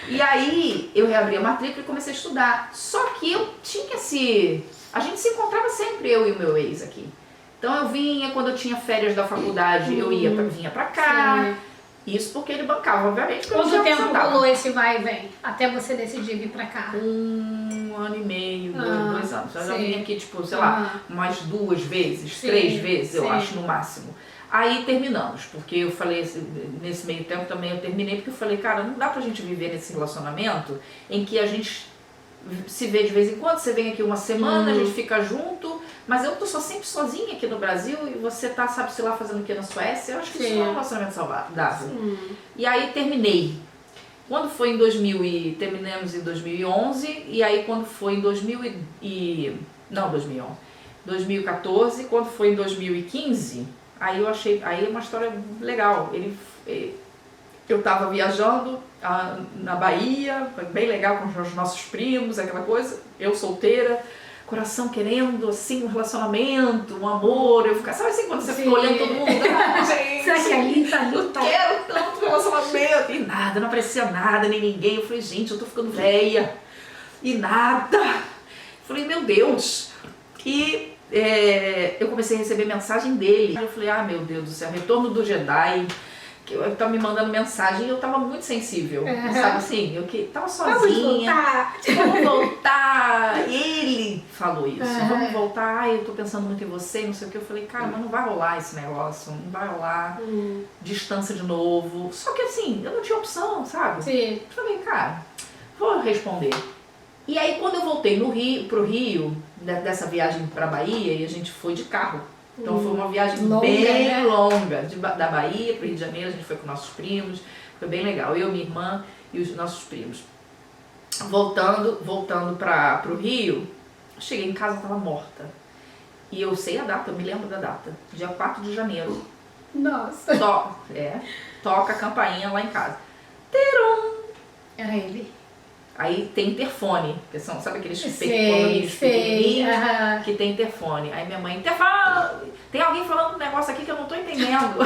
E aí eu reabri a matrícula e comecei a estudar. Só que eu tinha a gente se encontrava sempre, eu e o meu ex aqui. Então eu vinha, quando eu tinha férias da faculdade, vinha pra cá. Sim. Isso porque ele bancava, obviamente. Porque eu Quanto tinha tempo aposentado. rolou esse vai e vem? Até você decidir vir pra cá? 1 ano e meio, 2 anos. Eu já sim. vim aqui, tipo, sei lá, umas 2 vezes, Sim, 3 vezes, eu sim. acho, no máximo. Aí terminamos, porque eu falei, nesse meio tempo também eu terminei, porque eu falei, cara, não dá pra gente viver nesse relacionamento em que a gente se vê de vez em quando, você vem aqui uma semana, a gente fica junto, mas eu tô sempre sozinha aqui no Brasil e você tá, sabe, sei lá, fazendo o que na Suécia. Eu acho que isso não é um relacionamento saudável. E aí terminei. Quando foi em terminamos em 2011, e aí quando foi em 2014, quando foi em 2015, aí eu achei, aí é uma história legal. Eu tava viajando na Bahia, foi bem legal com os nossos primos, aquela coisa, eu solteira, coração querendo, assim, um relacionamento, um amor, eu ficava, sabe assim, quando você fica olhando todo mundo, gente, Será que ali tá ali? eu quero tanto relacionamento, e nada, não aparecia nada, nem ninguém, eu falei, gente, eu tô ficando velha, e nada, falei, meu Deus, e eu comecei a receber mensagem dele, eu falei, meu Deus do céu, retorno do Jedi, que eu tava me mandando mensagem e eu tava muito sensível, sabe assim, eu que tava sozinha, vamos voltar, ele falou isso, vamos voltar, eu tô pensando muito em você, não sei o que, eu falei, cara, mas não vai rolar esse negócio, não vai rolar, distância de novo, só que assim, eu não tinha opção, sabe? Sim. Eu falei, cara, vou responder. E aí quando eu voltei pro Rio, dessa viagem pra Bahia, e a gente foi de carro. Então foi uma viagem bem longa, da Bahia para o Rio de Janeiro, a gente foi com nossos primos, foi bem legal, eu, minha irmã e os nossos primos. Voltando para o Rio, cheguei em casa, estava morta. E eu sei a data, eu me lembro da data, dia 4 de janeiro. Nossa. Toca a campainha lá em casa. Terum! Era ele. Aí tem interfone, que são, sabe aqueles pequenininhos que tem interfone. Aí minha mãe, interfone! Tem alguém falando um negócio aqui que eu não tô entendendo.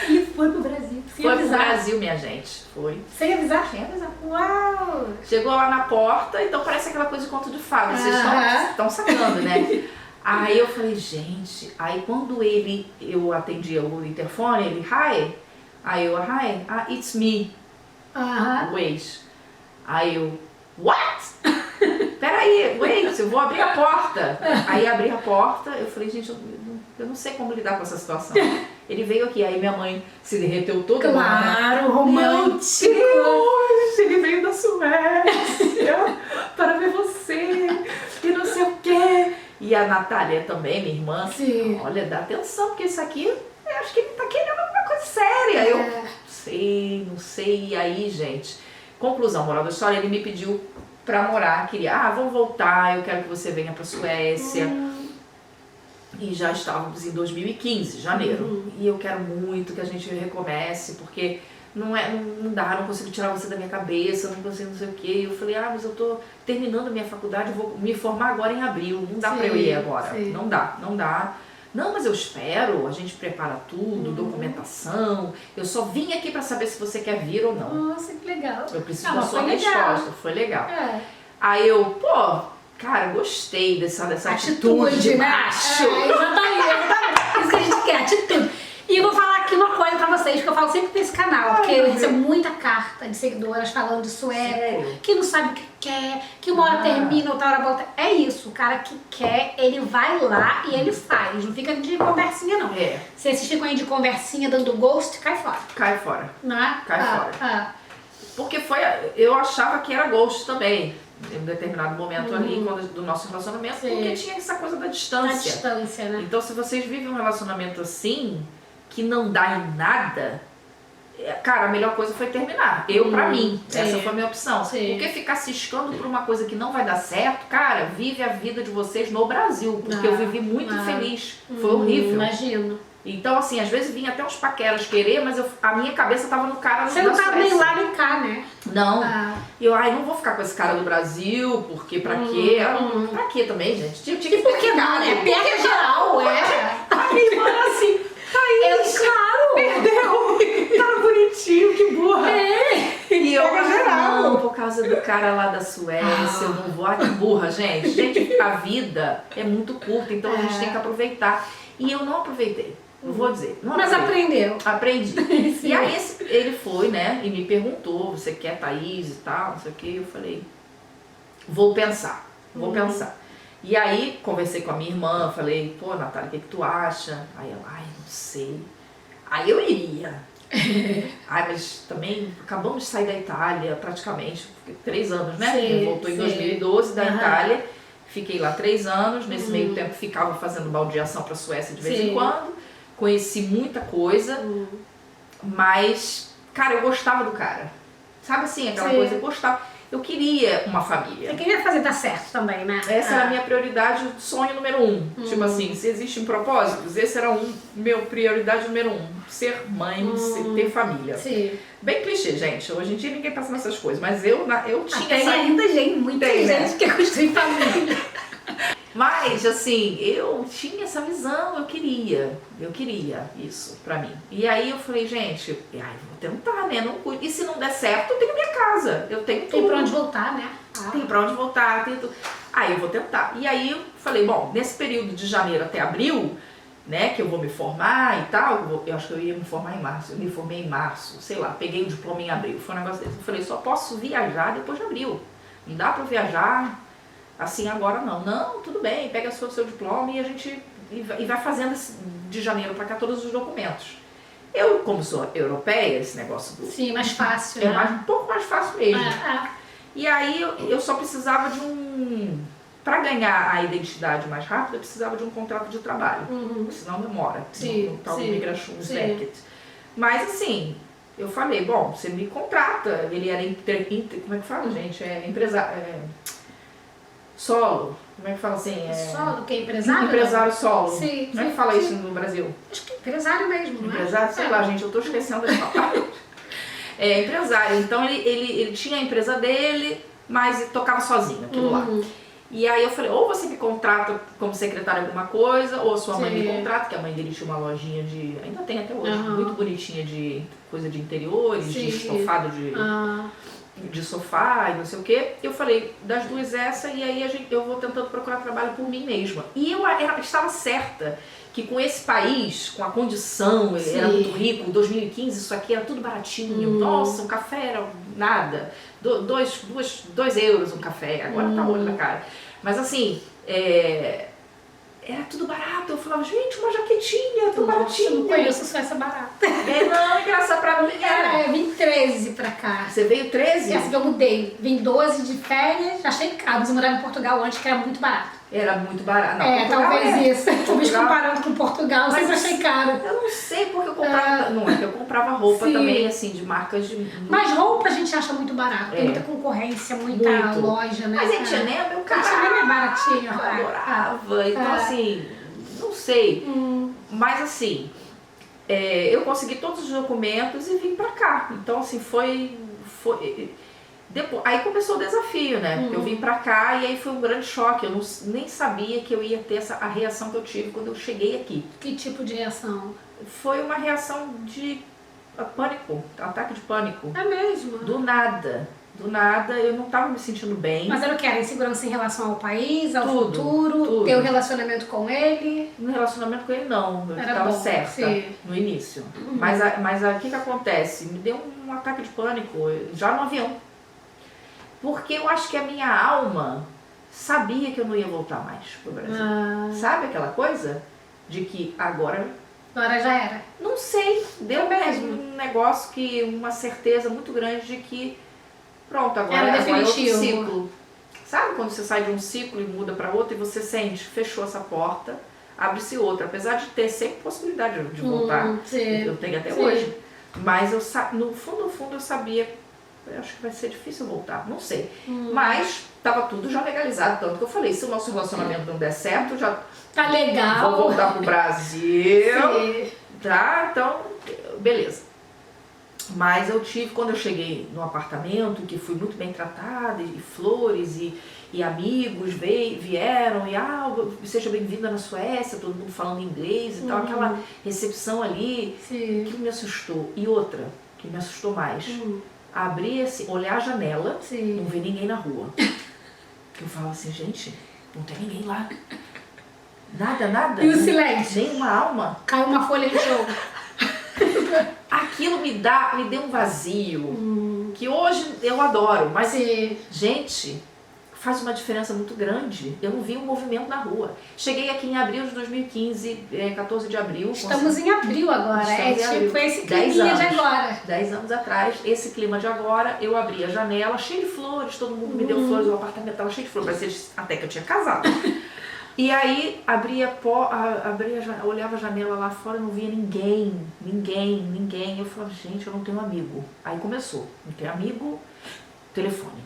E foi pro Brasil, sem Foi avisar. pro Brasil, minha gente. Foi. Sem avisar? Sem avisar. Uau! Chegou lá na porta, então parece aquela coisa de conto de fada. Vocês estão sacando, né? Aí eu falei, gente, aí quando eu atendi o interfone, ele, hi. Aí eu, hi, it's me. O ex. Aí eu, what? Peraí, wait, eu vou abrir a porta. Aí abri a porta, eu falei, gente, eu não sei como lidar com essa situação. Ele veio aqui, aí minha mãe se derreteu toda. Claro, romântico. Meu Deus, ele veio da Suécia para ver você e não sei o quê. E a Natália também, minha irmã, Sim. Olha, dá atenção, porque isso aqui, eu acho que ele tá querendo alguma coisa séria. Eu não sei, e aí, gente, conclusão, moral da história, ele me pediu pra morar, queria, vamos voltar, eu quero que você venha pra Suécia. E já estávamos em 2015, janeiro. E eu quero muito que a gente recomece, porque não dá, não consigo tirar você da minha cabeça, não consigo não sei o quê. Eu falei, mas eu tô terminando minha faculdade, vou me formar agora em abril, não dá pra eu ir agora. Sim. Não dá. Não, mas eu espero, a gente prepara tudo, documentação. Eu só vim aqui pra saber se você quer vir ou não. Nossa, que legal. Eu preciso da sua resposta, foi legal. Aí eu, cara, gostei dessa atitude de macho. Exatamente. Isso que a gente quer, atitude. E eu vou falar aqui uma coisa pra vocês, que eu falo sempre nesse canal, porque eu recebo muita carta de seguidoras falando de sueco, que não sabe o que quer, que uma hora termina, outra hora volta. É isso, o cara que quer, ele vai lá e ele faz, não fica de conversinha não. Se vocês ficam aí de conversinha dando ghost, cai fora. Cai fora. Não é? Cai fora. Porque eu achava que era ghost também. Em um determinado momento ali do nosso relacionamento, porque tinha essa coisa da distância. Da distância, né? Então, se vocês vivem um relacionamento assim, que não dá em nada, cara, a melhor coisa foi terminar. Pra mim, essa foi a minha opção. Porque ficar ciscando por uma coisa que não vai dar certo, cara, vive a vida de vocês no Brasil. Porque eu vivi muito infeliz. Foi horrível. Imagino. Então, assim, às vezes vinha até uns paqueras querer, mas a minha cabeça tava no cara Você não tá nem lá nem cá, né? Não. E eu, não vou ficar com esse cara do Brasil, porque pra quê? Pra quê também, gente? Tinha que por que não, né? Pega geral, Aí, mano, assim, claro. Perdeu. Tava bonitinho. jeitinho, que burra. E eu, Pega geral. não, por causa do cara lá da Suécia, eu não vou. Ah, que burra, gente. Gente, a vida é muito curta, então a gente tem que aproveitar. E eu não aproveitei, não vou dizer. Não Mas aproveitei. aprendeu. Aprendi. Sim. E aí ele foi, né, e me perguntou, você quer Thaís e tal, não sei o que. Eu falei, vou pensar. E aí conversei com a minha irmã, falei, pô, Natália, o que tu acha? Aí ela, ai, não sei. Aí eu iria. Ai, mas também acabamos de sair da Itália, praticamente, 3 anos, né? Sim, Voltou em sim. 2012 da Aham. Itália, fiquei lá 3 anos, nesse meio tempo ficava fazendo baldeação pra Suécia de vez em Sim. quando, conheci muita coisa, mas, cara, eu gostava do cara. Sabe assim, aquela Sim. coisa, eu gostava. Eu queria uma família. Você queria fazer dar certo também, né? Essa era a minha prioridade, sonho número 1. Tipo assim, se existem propósitos, esse era meu prioridade número 1. Ser mãe, ter família. Sim. Bem clichê, gente. Hoje em dia ninguém passa nessas coisas, mas eu tinha Tem essa... ainda gente, muita Tem, né? gente que construir família. Mas, assim, eu tinha essa visão, eu queria isso pra mim. E aí eu falei, gente, vou tentar, né? Não cuido. E se não der certo, eu tenho minha casa, eu tenho tudo. Tem pra onde voltar, né? Tem pra onde voltar, tem tudo. Aí eu vou tentar. E aí eu falei, bom, nesse período de janeiro até abril, né, que eu vou me formar e tal, eu acho que eu ia me formar em março, eu me formei em março, sei lá, peguei o diploma em abril, foi um negócio desse. Eu falei, só posso viajar depois de abril. Não dá pra viajar assim agora não. Não, tudo bem, pega o seu diploma e a gente vai fazendo de janeiro pra cá todos os documentos. Eu, como sou europeia, esse negócio do... Sim, mais fácil, É né? um pouco mais fácil mesmo. É. E aí eu só precisava de para ganhar a identidade mais rápida, eu precisava de um contrato de trabalho. Senão demora. Sim, no tal do sim, Migrationsverket. Mas assim, eu falei, bom, você me contrata. Ele era, como é que fala, gente? Solo. Como é que fala assim? Solo, que é empresário? Empresário solo. Sim. Como é que fala isso no Brasil? Acho que é empresário mesmo, não é? Empresário? Sei lá, gente, eu tô esquecendo das palavras. Empresário. Então ele tinha a empresa dele, mas tocava sozinho aquilo lá. E aí eu falei, ou você me contrata como secretária alguma coisa, ou a sua mãe me contrata, que a mãe dele tinha uma lojinha de... Ainda tem até hoje, muito bonitinha de coisa de interiores, de estofado de sofá e não sei o quê. Eu falei, das duas essa, e aí eu vou tentando procurar trabalho por mim mesma. E eu estava certa que com esse país, com a condição, ele era muito rico, em 2015 isso aqui era tudo baratinho, nossa, um café era nada, 2 euros um café, agora tá olho na cara. Mas assim, era tudo barato, eu falava, gente, uma jaquetinha, tudo baratinho. Eu não conheço Suécia barata. Não, engraçado pra mim era. Eu vim 13 pra cá. Você veio 13? Essa que eu mudei. Vim 12 de férias, achei caro, mas eu morava em Portugal antes, que era muito barato. Era muito barato. Não, Portugal talvez isso. Talvez Portugal... comparando com Portugal, eu sempre achei caro. Eu não sei porque eu comprava. Não é que eu comprava roupa também, assim, de marcas de. Mas roupa a gente acha muito barato. Tem muita concorrência, muita loja, né? Mas a H&M é meu cara. A H&M é baratinho. Eu adorava. Então, assim, não sei. Mas, assim, eu consegui todos os documentos e vim pra cá. Então, assim, foi depois, aí começou o desafio, né? Eu vim pra cá e aí foi um grande choque. Eu nem sabia que eu ia ter a reação que eu tive quando eu cheguei aqui. Que tipo de reação? Foi uma reação de pânico, ataque de pânico. É mesmo? Do nada, eu não tava me sentindo bem. Mas era o que? Era insegurança em relação ao país, ao futuro? Tudo. Ter um relacionamento com ele? No relacionamento com ele não, eu Era tava bom, certa no início. Mas o que acontece? Me deu um ataque de pânico já no avião. Porque eu acho que a minha alma sabia que eu não ia voltar mais pro Brasil. Sabe aquela coisa? De que agora já era. Não sei, deu mesmo um negócio uma certeza muito grande de que pronto, agora era é outro definitivo. ciclo. Sabe quando você sai de um ciclo e muda para outro e você sente, fechou essa porta, abre-se outra, apesar de ter sempre possibilidade de voltar. Eu tenho até hoje. Mas no fundo eu sabia, eu acho que vai ser difícil voltar, não sei. Mas tava tudo já legalizado, tanto que eu falei, se o nosso relacionamento não der certo, já tá legal. vou voltar pro Brasil. Tá? Então, beleza. Mas eu tive, quando eu cheguei no apartamento, que fui muito bem tratada, e flores, e amigos vieram, seja bem-vinda na Suécia, todo mundo falando inglês e tal, aquela recepção ali, que me assustou. E outra, que me assustou mais. Abrir assim, olhar a janela, Sim. não ver ninguém na rua. Eu falo assim, gente, não tem ninguém lá. Nada, nada. E o silêncio? Nem uma alma. Caiu uma folha de jogo. Aquilo me deu um vazio, que hoje eu adoro, mas, Sim. gente, faz uma diferença muito grande. Eu não vi um movimento na rua. Cheguei aqui em abril de 2015, 14 de abril. Estamos em abril agora, Estamos em abril. tipo esse 10 climinha de anos. agora. 10 anos atrás, esse clima de agora, eu abri a janela, cheio de flores, todo mundo me deu flores, o apartamento estava cheio de flores, parecia até que eu tinha casado. E aí, olhava a janela lá fora, não via ninguém. Eu falava, gente, eu não tenho amigo. Aí começou, não tenho amigo, telefone.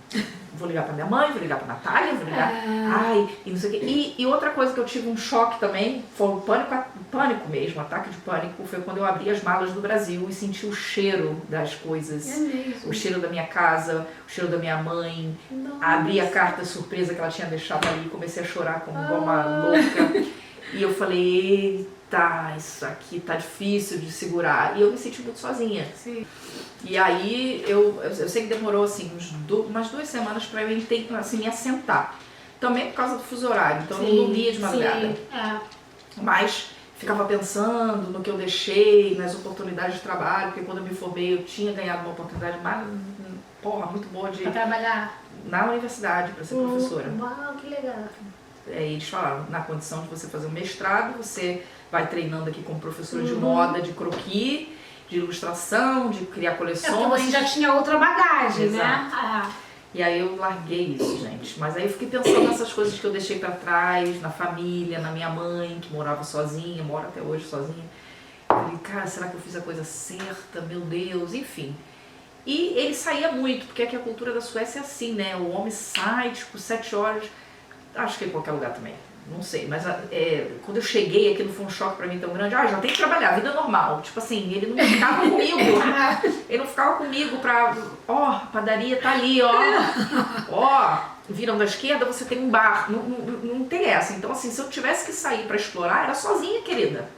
Vou ligar pra minha mãe, vou ligar pra Natália, vou ligar... Ai, e não sei o quê. E outra coisa que eu tive um choque também, foi o pânico mesmo, ataque de pânico, foi quando eu abri as malas do Brasil e senti o cheiro das coisas. É mesmo. O cheiro da minha casa, o cheiro da minha mãe. Nossa. Abri a carta surpresa que ela tinha deixado ali, comecei a chorar como uma louca. E eu falei, eita, isso aqui tá difícil de segurar. E eu me senti muito sozinha. Sim. E aí, eu sei que demorou assim, umas 2 semanas pra eu assim, me assentar. Também por causa do fuso horário, então eu não dormia de madrugada. Sim. Mas ficava pensando no que eu deixei, nas oportunidades de trabalho, porque quando eu me formei eu tinha ganhado uma oportunidade muito boa Pra trabalhar. na universidade para ser professora. Uau, que legal. Eles falaram, na condição de você fazer um mestrado, você vai treinando aqui como professora de moda, de croquis, de ilustração, de criar coleções. É porque você já tinha outra bagagem, Exato. né? E aí eu larguei isso, gente. Mas aí eu fiquei pensando nessas coisas que eu deixei pra trás, na família, na minha mãe, que morava sozinha, mora até hoje sozinha. Eu falei, cara, será que eu fiz a coisa certa? Meu Deus, enfim. E ele saía muito, porque aqui a cultura da Suécia é assim, né? O homem sai, tipo, 7 horas, acho que em qualquer lugar também. Não sei, mas quando eu cheguei, aquilo foi um choque pra mim tão grande. Já tem que trabalhar, vida normal. Tipo assim, ele não ficava comigo. Ele não ficava comigo pra... a padaria tá ali, viram da esquerda, você tem um bar. Não tem essa. Então assim, se eu tivesse que sair pra explorar, era sozinha, querida.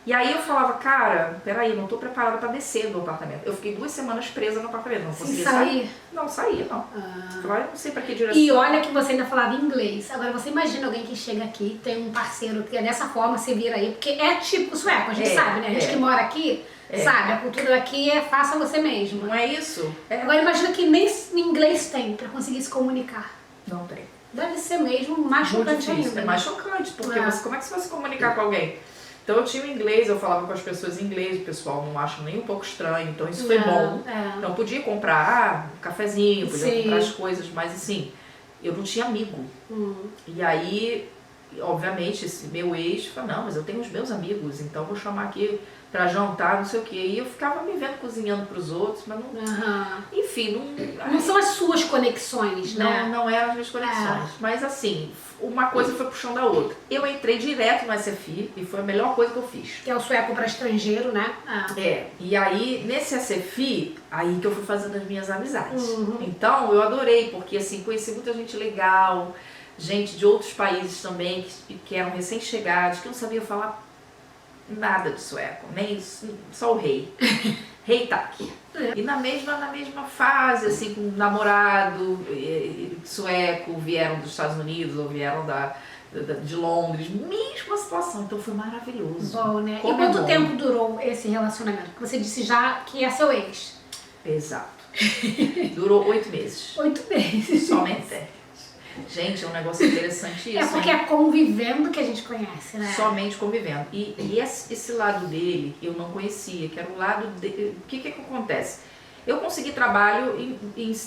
E aí eu falava, cara, peraí, eu não tô preparada pra descer do apartamento. Eu fiquei 2 semanas presa no apartamento, não conseguia sair. Não, saía não. Agora eu não sei pra que direção. E olha que você ainda falava inglês. Agora você imagina alguém que chega aqui, tem um parceiro que é dessa forma, se vira aí, porque é típico sueco, a gente sabe, né? A gente que mora aqui, sabe, a cultura daqui é faça você mesmo. Não é isso? Agora imagina que nem inglês tem pra conseguir se comunicar. Não tem. Deve ser mesmo mais chocante ainda. É mais chocante, porque como é que você vai se comunicar com alguém? Então eu tinha o inglês, eu falava com as pessoas em inglês, o pessoal não acha nem um pouco estranho, então isso foi bom. Então eu podia comprar um cafezinho, podia comprar as coisas, mas assim, eu não tinha amigo. E aí, obviamente, esse meu ex falou, não, mas eu tenho os meus amigos, então vou chamar aqui pra jantar, não sei o quê. E eu ficava me vendo cozinhando pros outros, mas não... Enfim, não são as suas conexões, né? Não eram as minhas conexões. Mas assim, uma coisa foi puxando a outra. Eu entrei direto no SFI e foi a melhor coisa que eu fiz. Que é o sueco para estrangeiro, né? E aí, nesse SFI, aí que eu fui fazendo as minhas amizades. Então, eu adorei, porque assim, conheci muita gente legal, gente de outros países também, que eram recém-chegados, que não sabiam falar nada de sueco, nem só o rei. Rei tak. E na mesma fase, assim, com um namorado sueco, vieram dos Estados Unidos ou vieram de Londres, mesma situação, então foi maravilhoso. Bom, né? E quanto tempo durou esse relacionamento? Porque você disse já que é seu ex. Exato. Durou 8 meses. 8 meses. Somente. Gente, é um negócio interessante isso. É porque é convivendo que a gente conhece, né? Somente convivendo. E esse lado dele eu não conhecia, que era o lado dele. O que acontece? Eu consegui trabalho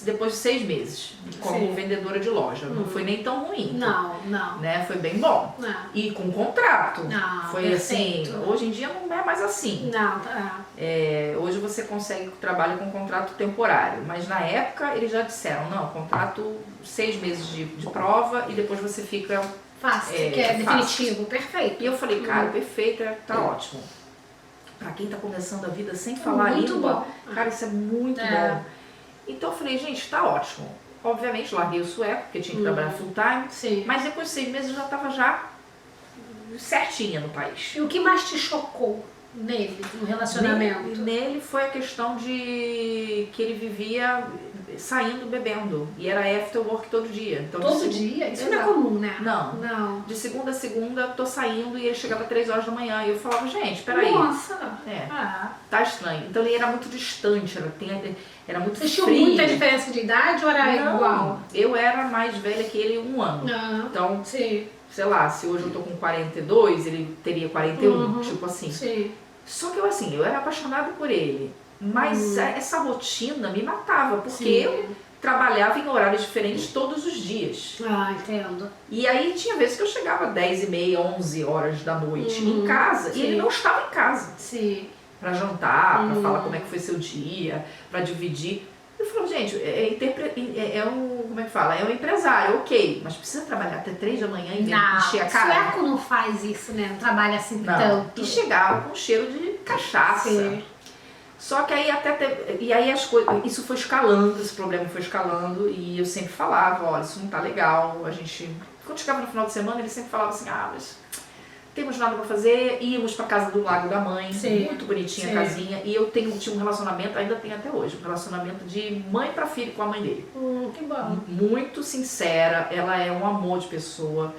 depois de 6 meses, como vendedora de loja. Não foi nem tão ruim. Não. Né? Foi bem bom. E com contrato. Foi perfeito. assim, hoje em dia não é mais assim. Hoje você consegue trabalho com contrato temporário, mas na época eles já disseram, não, contrato 6 meses de prova e depois você fica... Fácil, que é definitivo, perfeito. E eu falei, cara, perfeito, tá ótimo. Pra quem tá começando a vida sem falar a língua, cara, isso é muito bom. Então eu falei, gente, tá ótimo. Obviamente, larguei o sueco, porque tinha que trabalhar full time, mas depois de 6 meses eu já tava certinha no país. E o que mais te chocou nele, no relacionamento? Nele foi a questão de que ele vivia saindo bebendo. E era after work todo dia. Então, Todo dia? Isso não é comum, né? Não. De segunda a segunda, tô saindo e ele chegava 3 horas da manhã. E eu falava, gente, peraí. Nossa! Tá estranho. Então ele era muito distante, era muito Vocês frio. tinham muita diferença de idade ou era igual? Eu era mais velha que ele 1 ano. Então, sei lá, se hoje eu tô com 42, ele teria 41, tipo assim. Sim. Só que eu era apaixonada por ele. Mas essa rotina me matava, porque eu trabalhava em horários diferentes todos os dias. Entendo. E aí tinha vezes que eu chegava 10h30, 11 horas da noite em casa e ele não estava em casa. Sim. Pra jantar, pra falar como é que foi seu dia, pra dividir. Eu falo, gente, como é que fala? É um empresário, ok, mas precisa trabalhar até 3 da manhã e encher a cara? Sueco não faz isso, né? Não trabalha assim tanto. E chegava com cheiro de cachaça. Sim. Só que aí as coisas, isso foi escalando, esse problema foi escalando e eu sempre falava, olha, isso não tá legal, quando chegava no final de semana ele sempre falava assim, mas temos nada pra fazer, íamos pra casa do lago da mãe, muito bonitinha a casinha, e eu tinha um relacionamento, ainda tenho até hoje, um relacionamento de mãe pra filho com a mãe dele. Que bom. Muito sincera, ela é um amor de pessoa.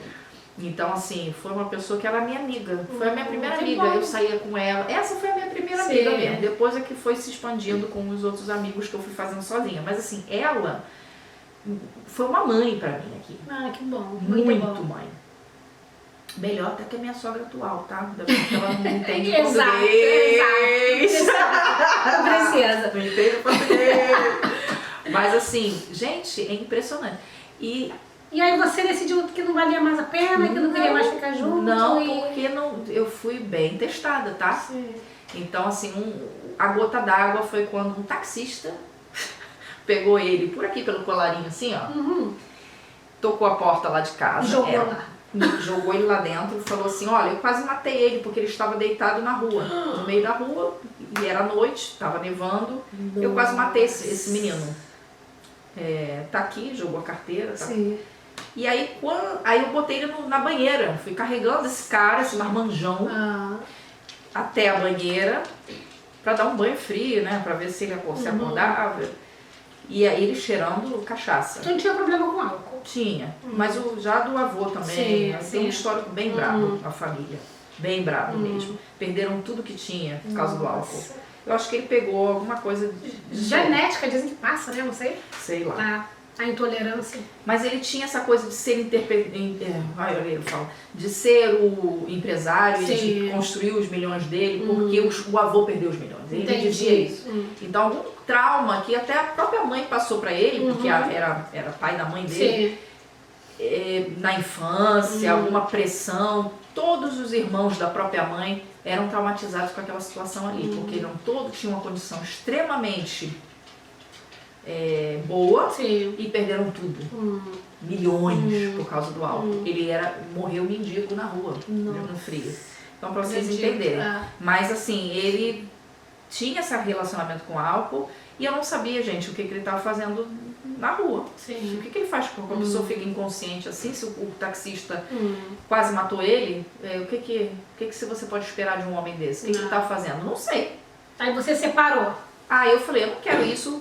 Então, assim, foi uma pessoa que era minha amiga. Foi a minha primeira amiga. Bom. Eu saía com ela. Essa foi a minha primeira amiga mesmo. Depois é que foi se expandindo com os outros amigos que eu fui fazendo sozinha. Mas, assim, ela foi uma mãe pra mim aqui. Que bom. Muito mãe. Melhor até que a minha sogra atual, tá? Porque ela não entende português. Exato. Princesa. Não entende português. Mas, assim, gente, é impressionante. E aí você decidiu que não valia mais a pena, que não queria mais ficar junto? Porque eu fui bem testada, tá? Sim. Então, assim, a gota d'água foi quando um taxista pegou ele por aqui, pelo colarinho, assim, ó. Tocou a porta lá de casa. Jogou ele lá dentro e falou assim, olha, eu quase matei ele, porque ele estava deitado na rua, no meio da rua, e era noite, estava nevando. Nossa. Eu quase matei esse menino. Tá aqui, jogou a carteira, tá? Sim. E aí, eu botei ele na banheira, fui carregando esse cara, esse marmanjão, até a banheira, pra dar um banho frio, né, pra ver se ele se acordava. E aí ele cheirando cachaça. Então não tinha problema com álcool? Tinha, mas já do avô também, tem um histórico bem brabo, a família, bem brabo mesmo. Perderam tudo que tinha por causa do álcool. Eu acho que ele pegou alguma coisa de genética, dizem que passa, né? Não sei. Sei lá. A intolerância. Mas ele tinha essa coisa de ser de ser o empresário e de construir os milhões dele, porque o avô perdeu os milhões. Ele dizia isso. Então algum trauma que até a própria mãe passou para ele, porque era pai da mãe dele, na infância, alguma pressão, todos os irmãos da própria mãe eram traumatizados com aquela situação ali, porque todos tinham uma condição extremamente boa e perderam tudo. Milhões por causa do álcool. Ele morreu mendigo na rua, no frio. Então, pra vocês entenderem. Mas assim, ele tinha esse relacionamento com álcool e eu não sabia, gente, o que ele estava fazendo na rua. O que ele faz quando a pessoa fica inconsciente assim, se o taxista quase matou ele, o que você pode esperar de um homem desse? O que ele estava fazendo? Não sei. Aí você separou. Aí eu falei, eu não quero isso.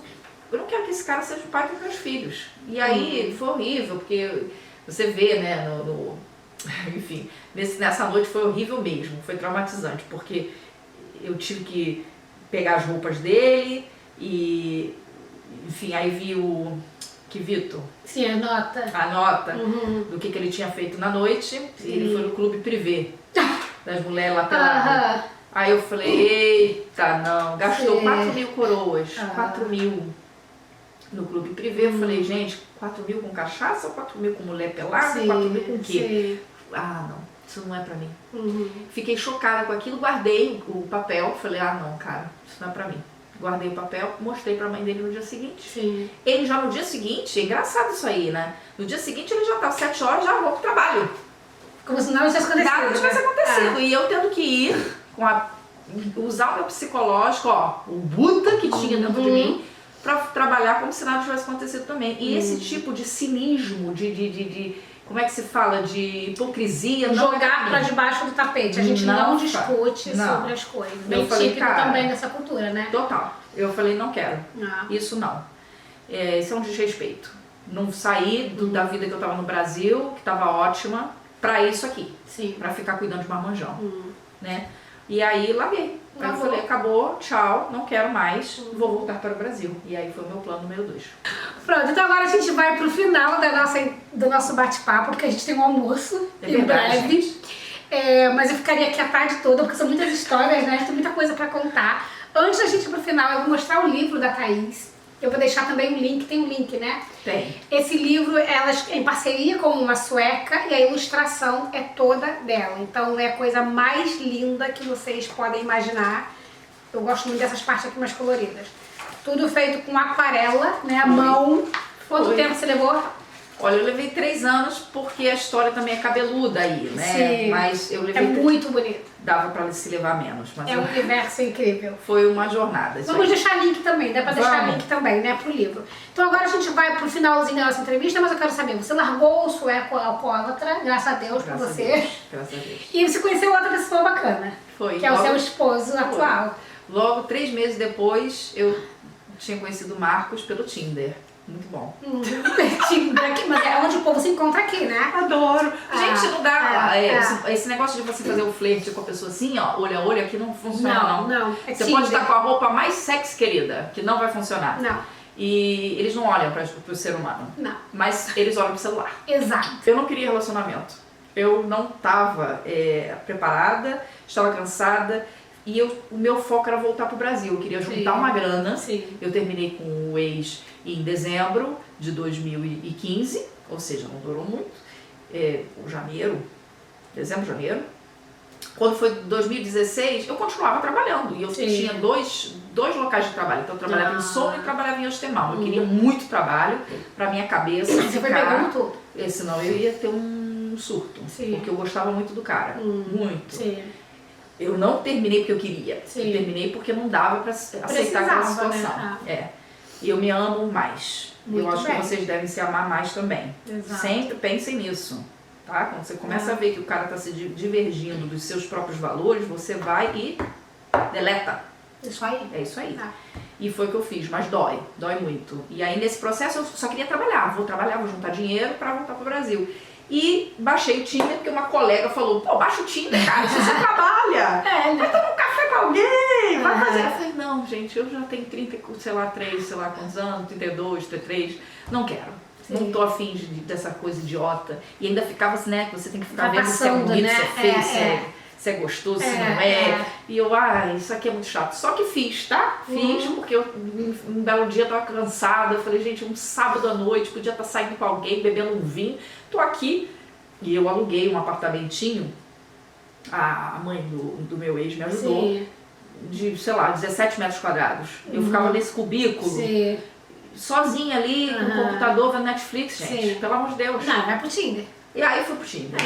Eu não quero que esse cara seja o pai dos meus filhos. E aí foi horrível, porque você vê, né, enfim, nessa noite foi horrível mesmo, foi traumatizante, porque eu tive que pegar as roupas dele e, enfim, aí vi que Vitor? Sim, a nota do que ele tinha feito na noite. E ele foi no clube privê das mulheres lá pela Aí eu falei, eita, não, gastou 4.000 coroas, 4.000 no clube privê. Eu falei, gente, 4.000 com cachaça, 4.000 com mulher pelada, 4.000 com o quê? Não, isso não é pra mim. Fiquei chocada com aquilo, guardei o papel, falei, não, cara, isso não é pra mim. Guardei o papel, mostrei pra mãe dele no dia seguinte. Ele já no dia seguinte, é engraçado isso aí, né? No dia seguinte ele já tava 7 horas, já vou pro trabalho. Como se nada tivesse acontecido. Nada tivesse acontecido. E eu tendo que ir, usar o meu psicológico, o Buda que tinha dentro de mim, pra trabalhar como se nada tivesse acontecido também. E esse tipo de cinismo, de como é que se fala, de hipocrisia. Não Jogar pra debaixo do tapete. A gente não discute não. sobre as coisas. Eu Bem falei, típico cara, também dessa cultura, né? Total. Eu falei, não quero. Isso não. Isso é um desrespeito. Não sair da vida que eu tava no Brasil, que tava ótima, pra isso aqui. Sim. Pra ficar cuidando de marmanjão. Né? E aí larguei. Aí eu Acabou. falei, acabou, tchau, não quero mais, vou voltar para o Brasil. E aí foi o meu plano número 2. Pronto, então agora a gente vai pro final do nosso bate-papo, porque a gente tem um almoço em breve. Mas eu ficaria aqui a tarde toda, porque são muitas histórias, né? Tem muita coisa pra contar. Antes da gente ir pro final, eu vou mostrar o livro da Thaís. Eu vou deixar também um link, tem um link, né? Tem. Esse livro, ela é em parceria com uma sueca e a ilustração é toda dela. Então é a coisa mais linda que vocês podem imaginar. Eu gosto muito dessas partes aqui mais coloridas. Tudo feito com aquarela, né? À mão. Quanto tempo você levou? Olha, eu levei 3 anos porque a história também é cabeluda aí, né? Sim. Mas eu levei... É muito bonito. Dava pra se levar menos. Mas É um universo incrível. Foi uma jornada. Vamos deixar link também, dá pra deixar link também, né, pro livro. Então agora a gente vai pro finalzinho da nossa entrevista, mas eu quero saber, você largou o sueco alcoólatra, graças a Deus por você. Graças a Deus. E você conheceu outra pessoa bacana. Foi. Que é o seu esposo atual. Logo, 3 meses depois, eu tinha conhecido o Marcos pelo Tinder. Muito bom. Mas é onde o povo se encontra aqui, né? Adoro. Gente, não dá. Esse negócio de você fazer o flerte com a pessoa assim, ó, olho a olho, aqui não funciona, não. É você Tinder. pode estar com a roupa mais sexy, querida, que não vai funcionar. Não. E eles não olham pro ser humano. Não. Mas eles olham pro celular. Exato. Eu não queria relacionamento. Eu não estava preparada, estava cansada. E o meu foco era voltar pro Brasil. Eu queria juntar uma grana. Sim. Eu terminei com o ex em dezembro de 2015, ou seja, não durou muito. Janeiro. Quando foi 2016, eu continuava trabalhando. E eu tinha dois locais de trabalho. Então eu trabalhava em Sono e trabalhava em Östermalm. Eu queria muito trabalho pra minha cabeça. Você foi pegando tudo. Senão eu ia ter um surto. Sim. Porque eu gostava muito do cara. Muito. Sim. Eu não terminei porque eu queria. Sim. Eu terminei porque não dava pra aceitar aquela situação. Né? E eu me amo mais. Muito eu acho bem. que vocês devem se amar mais também. Exato. Sempre pensem nisso. Tá? Quando você começa a ver que o cara tá se divergindo dos seus próprios valores, você vai e deleta. Isso aí. É isso aí. E foi o que eu fiz, mas dói muito. E aí nesse processo eu só queria trabalhar. Vou juntar dinheiro pra voltar pro Brasil. E baixei o Tinder porque uma colega falou, pô, baixa o Tinder, cara, se você trabalha, vai tomar um café com alguém, vai fazer. Eu falei, não, gente, eu já tenho 30, sei lá quantos anos, 32, 33, não quero. Sim. Não tô afim dessa coisa idiota. E ainda ficava assim, né, que você tem que ficar Tá vendo se é passando, bonito, né? se é feio, se é gostoso, se não é. E eu, isso aqui é muito chato. Só que fiz, tá? Fiz, porque eu, um belo dia eu tava cansada. Eu falei, gente, um sábado à noite, podia estar saindo com alguém, bebendo um vinho. Tô aqui. E eu aluguei um apartamentinho. A mãe do meu ex me ajudou. Sim. De, sei lá, 17 metros quadrados. Eu ficava nesse cubículo. Sim. Sozinha ali, com o computador, vendo Netflix, gente. Sim. Pelo amor de Deus. Não, vai pro Tinder. E aí fui pro Tinder.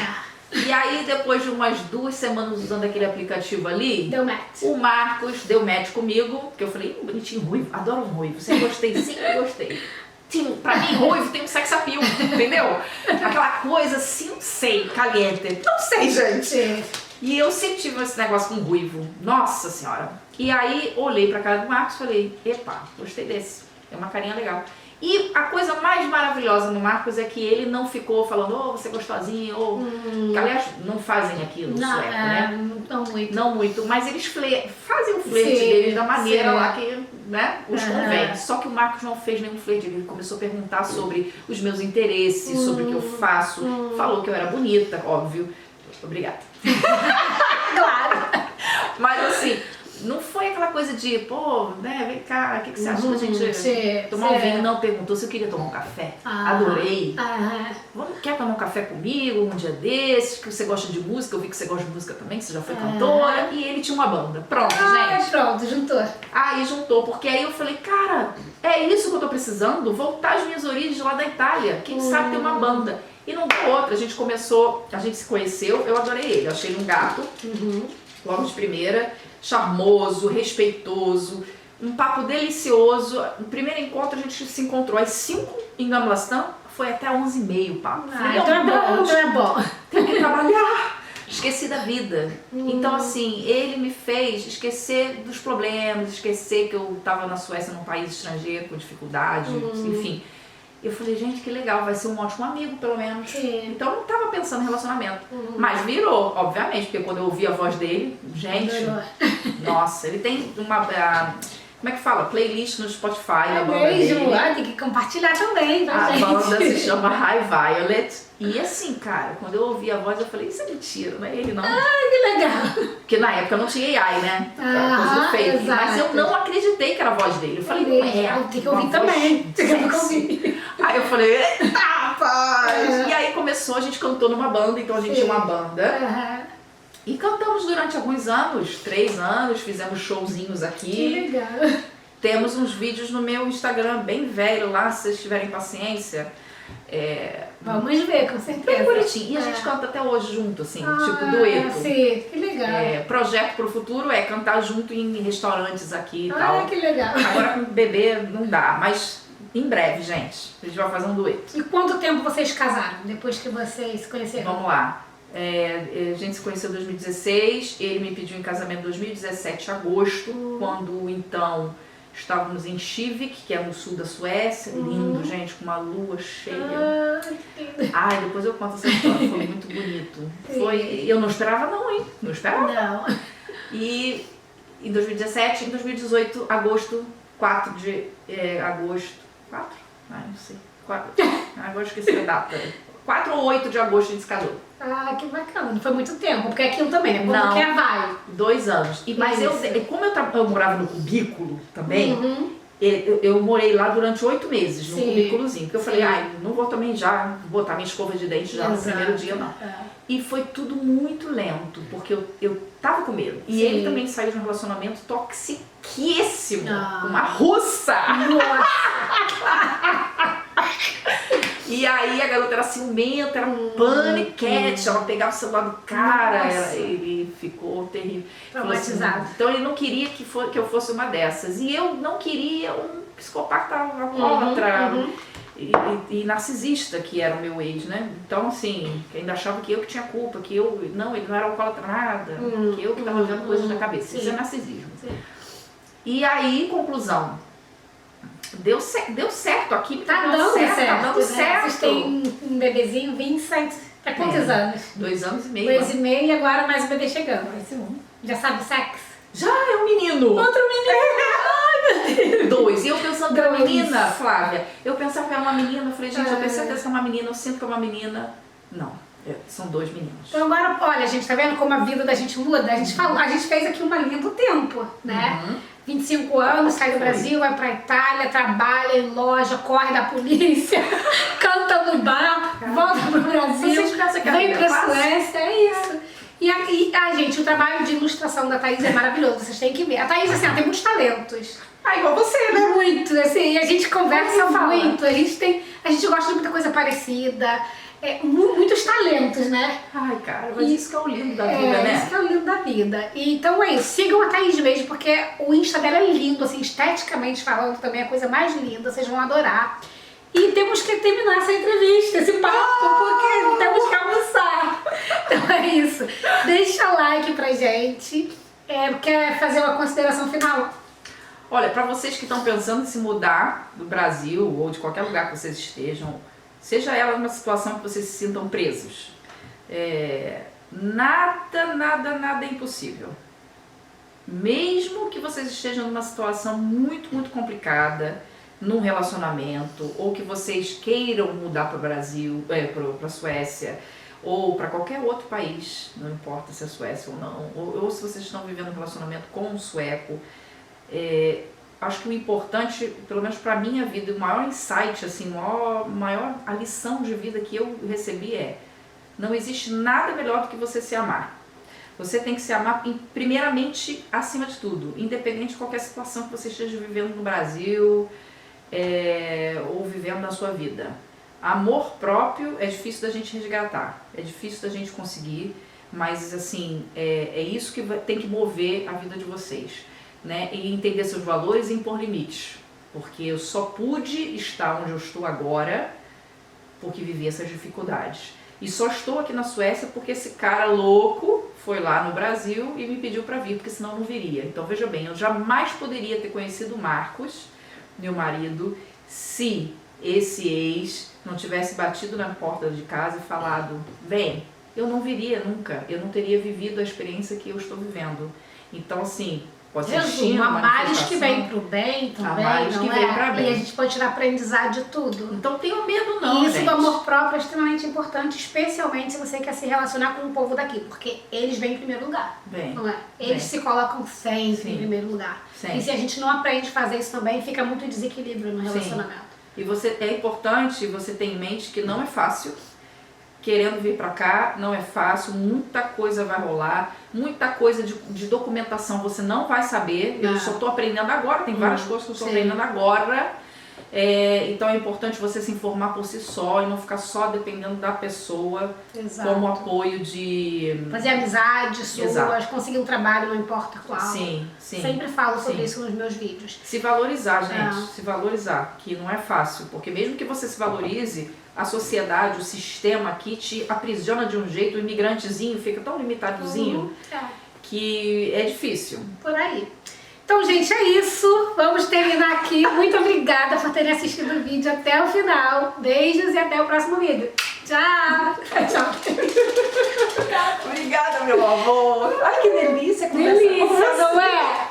E aí, depois de umas 2 semanas usando aquele aplicativo ali, Deu match. o Marcos deu match comigo, porque eu falei, bonitinho, ruivo, adoro um ruivo, sempre gostei. Pra mim, ruivo tem um sex appeal, entendeu? Aquela coisa assim, não sei, caliente. Não sei, gente. Sim. E eu sempre tive esse negócio com ruivo. Nossa senhora. E aí, olhei pra cara do Marcos e falei, epa, gostei desse. É uma carinha legal. E a coisa mais maravilhosa no Marcos é que ele não ficou falando, você é gostosinha, que aliás, não fazem aquilo no sueco, né? Não muito. Não muito, mas eles fazem o flerte deles da maneira lá que, né, os convém. Só que o Marcos não fez nenhum flerte, ele começou a perguntar sobre os meus interesses, sobre o que eu faço, falou que eu era bonita, óbvio. Obrigada. Claro. Mas assim, não foi aquela coisa de, pô, né, vem cá, o que você acha da gente tomar um vinho? Não, perguntou se eu queria tomar um café. Adorei. Quer tomar um café comigo um dia desses, que você gosta de música, eu vi que você gosta de música também, que você já foi cantora, e ele tinha uma banda. Pronto, gente. Pronto, juntou. Aí juntou, porque aí eu falei, cara, é isso que eu tô precisando, voltar às minhas origens lá da Itália, quem sabe ter uma banda. E não deu outra, a gente se conheceu, eu adorei ele, eu achei ele um gato, logo de primeira, charmoso, respeitoso, um papo delicioso. No primeiro encontro a gente se encontrou às 5 em Gamlastan, foi até 11h30 o papo. Ah, então é bom, então é bom. Tenho que trabalhar. Esqueci da vida. Então, assim, ele me fez esquecer dos problemas, esquecer que eu estava na Suécia, num país estrangeiro, com dificuldade, enfim. Eu falei, gente, que legal, vai ser um ótimo amigo, pelo menos. Sim. Então, eu não estava pensando em relacionamento. Mas virou, obviamente, porque quando eu ouvi a voz dele, gente, nossa, ele tem uma... como é que fala? Playlist no Spotify, a banda dele. Tem que compartilhar também, tá, A gente? banda se chama High Violet. E assim, cara, quando eu ouvi a voz, eu falei, isso é mentira, não é ele não. Que legal. Porque na época não tinha AI, né? Era coisa do fake. Exato. Mas eu não acreditei que era a voz dele. Eu falei, não é. Tem que ouvir também. Tem que ouvir. Aí eu falei, eita, rapaz! E aí começou, a gente cantou numa banda, então a gente tinha uma banda. E cantamos durante alguns anos, 3 anos, fizemos showzinhos aqui. Que legal. Temos uns vídeos no meu Instagram bem velho lá, se vocês tiverem paciência. Vamos ver, com certeza. Bem bonitinho. E a gente canta até hoje junto, assim, tipo dueto. Sim, que legal. Projeto pro futuro é cantar junto em restaurantes aqui e tal. Que legal. Agora com bebê não dá, mas em breve, gente, a gente vai fazer um dueto. E quanto tempo vocês casaram, depois que vocês se conheceram? Vamos lá. A gente se conheceu em 2016, ele me pediu em casamento em 2017, agosto, quando então estávamos em Kivik, que é no sul da Suécia, lindo, gente, com uma lua cheia. Ai, depois eu conto essa história, foi muito bonito. Eu não esperava não, hein? Não esperava. Não. E em 2017, em 2018, agosto, 4 de agosto, 4? Ai, não sei. 4, agora esqueci a data. 4 ou 8 de agosto a gente se casou. Que bacana. Não foi muito tempo, porque é aquilo também, né? Quando Não. quer, vai. 2 anos. Mas como eu morava no cubículo também, eu morei lá durante 8 meses, no cubículozinho. Porque eu falei, não vou também já botar minha escova de dente já no primeiro dia, não. E foi tudo muito lento, porque eu tava com medo. E ele também saiu de um relacionamento toxiquíssimo, com uma russa. E aí a garota era ciumenta, era paniquete, ela pegava o celular do cara, ele ficou terrível. Traumatizado. Assim, então ele não queria que eu fosse uma dessas. E eu não queria um psicopata alcoólatra e narcisista, que era o meu ex, né? Então assim, ainda achava que eu que tinha culpa, que ele não era alcoólatra nada, que eu que estava vendo coisas na cabeça. Isso é narcisismo. E aí, conclusão. Deu certo aqui, tá dando certo. Tá dando certo. Vocês têm um bebezinho, Vincent, há quantos anos? 2 anos e meio. 2 e meio e agora mais um bebê chegando. Já sabe sexo? Já é um menino. Outro menino. Ai, meu Deus. 2. E eu pensando que era menina, Flávia. Eu pensava que era uma menina, eu falei, gente, eu tenho certeza que é uma menina, eu sinto que é uma menina. Não. São 2 meninos. Então agora, olha, gente, tá vendo como a vida da gente muda? A gente fez aqui uma linha do tempo, né? 25 anos, sai do Brasil, vai pra Itália, trabalha em loja, corre da polícia, canta no bar, volta pro Brasil, vem pra Suécia, é isso. E aqui, gente, o trabalho de ilustração da Thaís é maravilhoso, vocês têm que ver. A Thaís, assim, ela tem muitos talentos. Igual você, né? Muito, assim, a gente conversa muito, a gente gosta de muita coisa parecida. Muitos talentos, né? Ai, cara, mas isso que é o lindo da vida, né? Isso que é o lindo da vida. Então é isso, sigam a Thaís mesmo, porque o Insta dela é lindo, assim, esteticamente falando também é a coisa mais linda, vocês vão adorar. E temos que terminar essa entrevista, esse papo, porque temos que almoçar. Então é isso. Deixa o like pra gente. Quer fazer uma consideração final? Olha, pra vocês que estão pensando em se mudar do Brasil ou de qualquer lugar que vocês estejam, seja ela numa situação que vocês se sintam presos, nada é impossível. Mesmo que vocês estejam numa situação muito, muito complicada, num relacionamento, ou que vocês queiram mudar para o Brasil, para a Suécia, ou para qualquer outro país, não importa se é Suécia ou não, ou se vocês estão vivendo um relacionamento com um sueco, acho que o importante, pelo menos para a minha vida, o maior insight, assim, a lição de vida que eu recebi não existe nada melhor do que você se amar. Você tem que se amar primeiramente, acima de tudo, independente de qualquer situação que você esteja vivendo no Brasil ou vivendo na sua vida. Amor próprio é difícil da gente resgatar, é difícil da gente conseguir, mas assim, é isso que tem que mover a vida de vocês. Né, e entender seus valores e impor limites, porque eu só pude estar onde eu estou agora porque vivi essas dificuldades. E só estou aqui na Suécia porque esse cara louco foi lá no Brasil e me pediu para vir, porque senão eu não viria. Então veja bem, eu jamais poderia ter conhecido o Marcos, meu marido, se esse ex não tivesse batido na porta de casa e falado, vem, eu não viria nunca, eu não teria vivido a experiência que eu estou vivendo. Então assim, pode ser Resumo, há males que vem pro bem também, males não que é? vem pra bem. E a gente pode tirar aprendizado de tudo. Então tenha medo não, E isso gente. do amor próprio é extremamente importante, especialmente se você quer se relacionar com o povo daqui, porque eles vêm em primeiro lugar, Vem, não é? Eles se colocam sempre Sim. em primeiro lugar. Sempre. E se a gente não aprende a fazer isso também, fica muito desequilíbrio no relacionamento. E é importante você ter em mente que não é fácil. Querendo vir pra cá, não é fácil, muita coisa vai rolar, muita coisa de documentação você não vai saber. Eu só tô aprendendo agora, tem várias coisas que eu estou aprendendo agora. Então é importante você se informar por si só e não ficar só dependendo da pessoa. Exato. Como apoio de... Fazer amizades suas, Exato. conseguir um trabalho, não importa qual. Sim. Sempre falo sobre Sim. isso nos meus vídeos. Se valorizar, gente, se valorizar, que não é fácil, porque mesmo que você se valorize, a sociedade, o sistema aqui te aprisiona de um jeito, o imigrantezinho fica tão limitadozinho que é difícil. Por aí. Então, gente, é isso. Vamos terminar aqui. Muito obrigada por terem assistido o vídeo até o final. Beijos e até o próximo vídeo. Tchau! Tchau. Obrigada, meu amor. Ai, que delícia. Delícia, não é?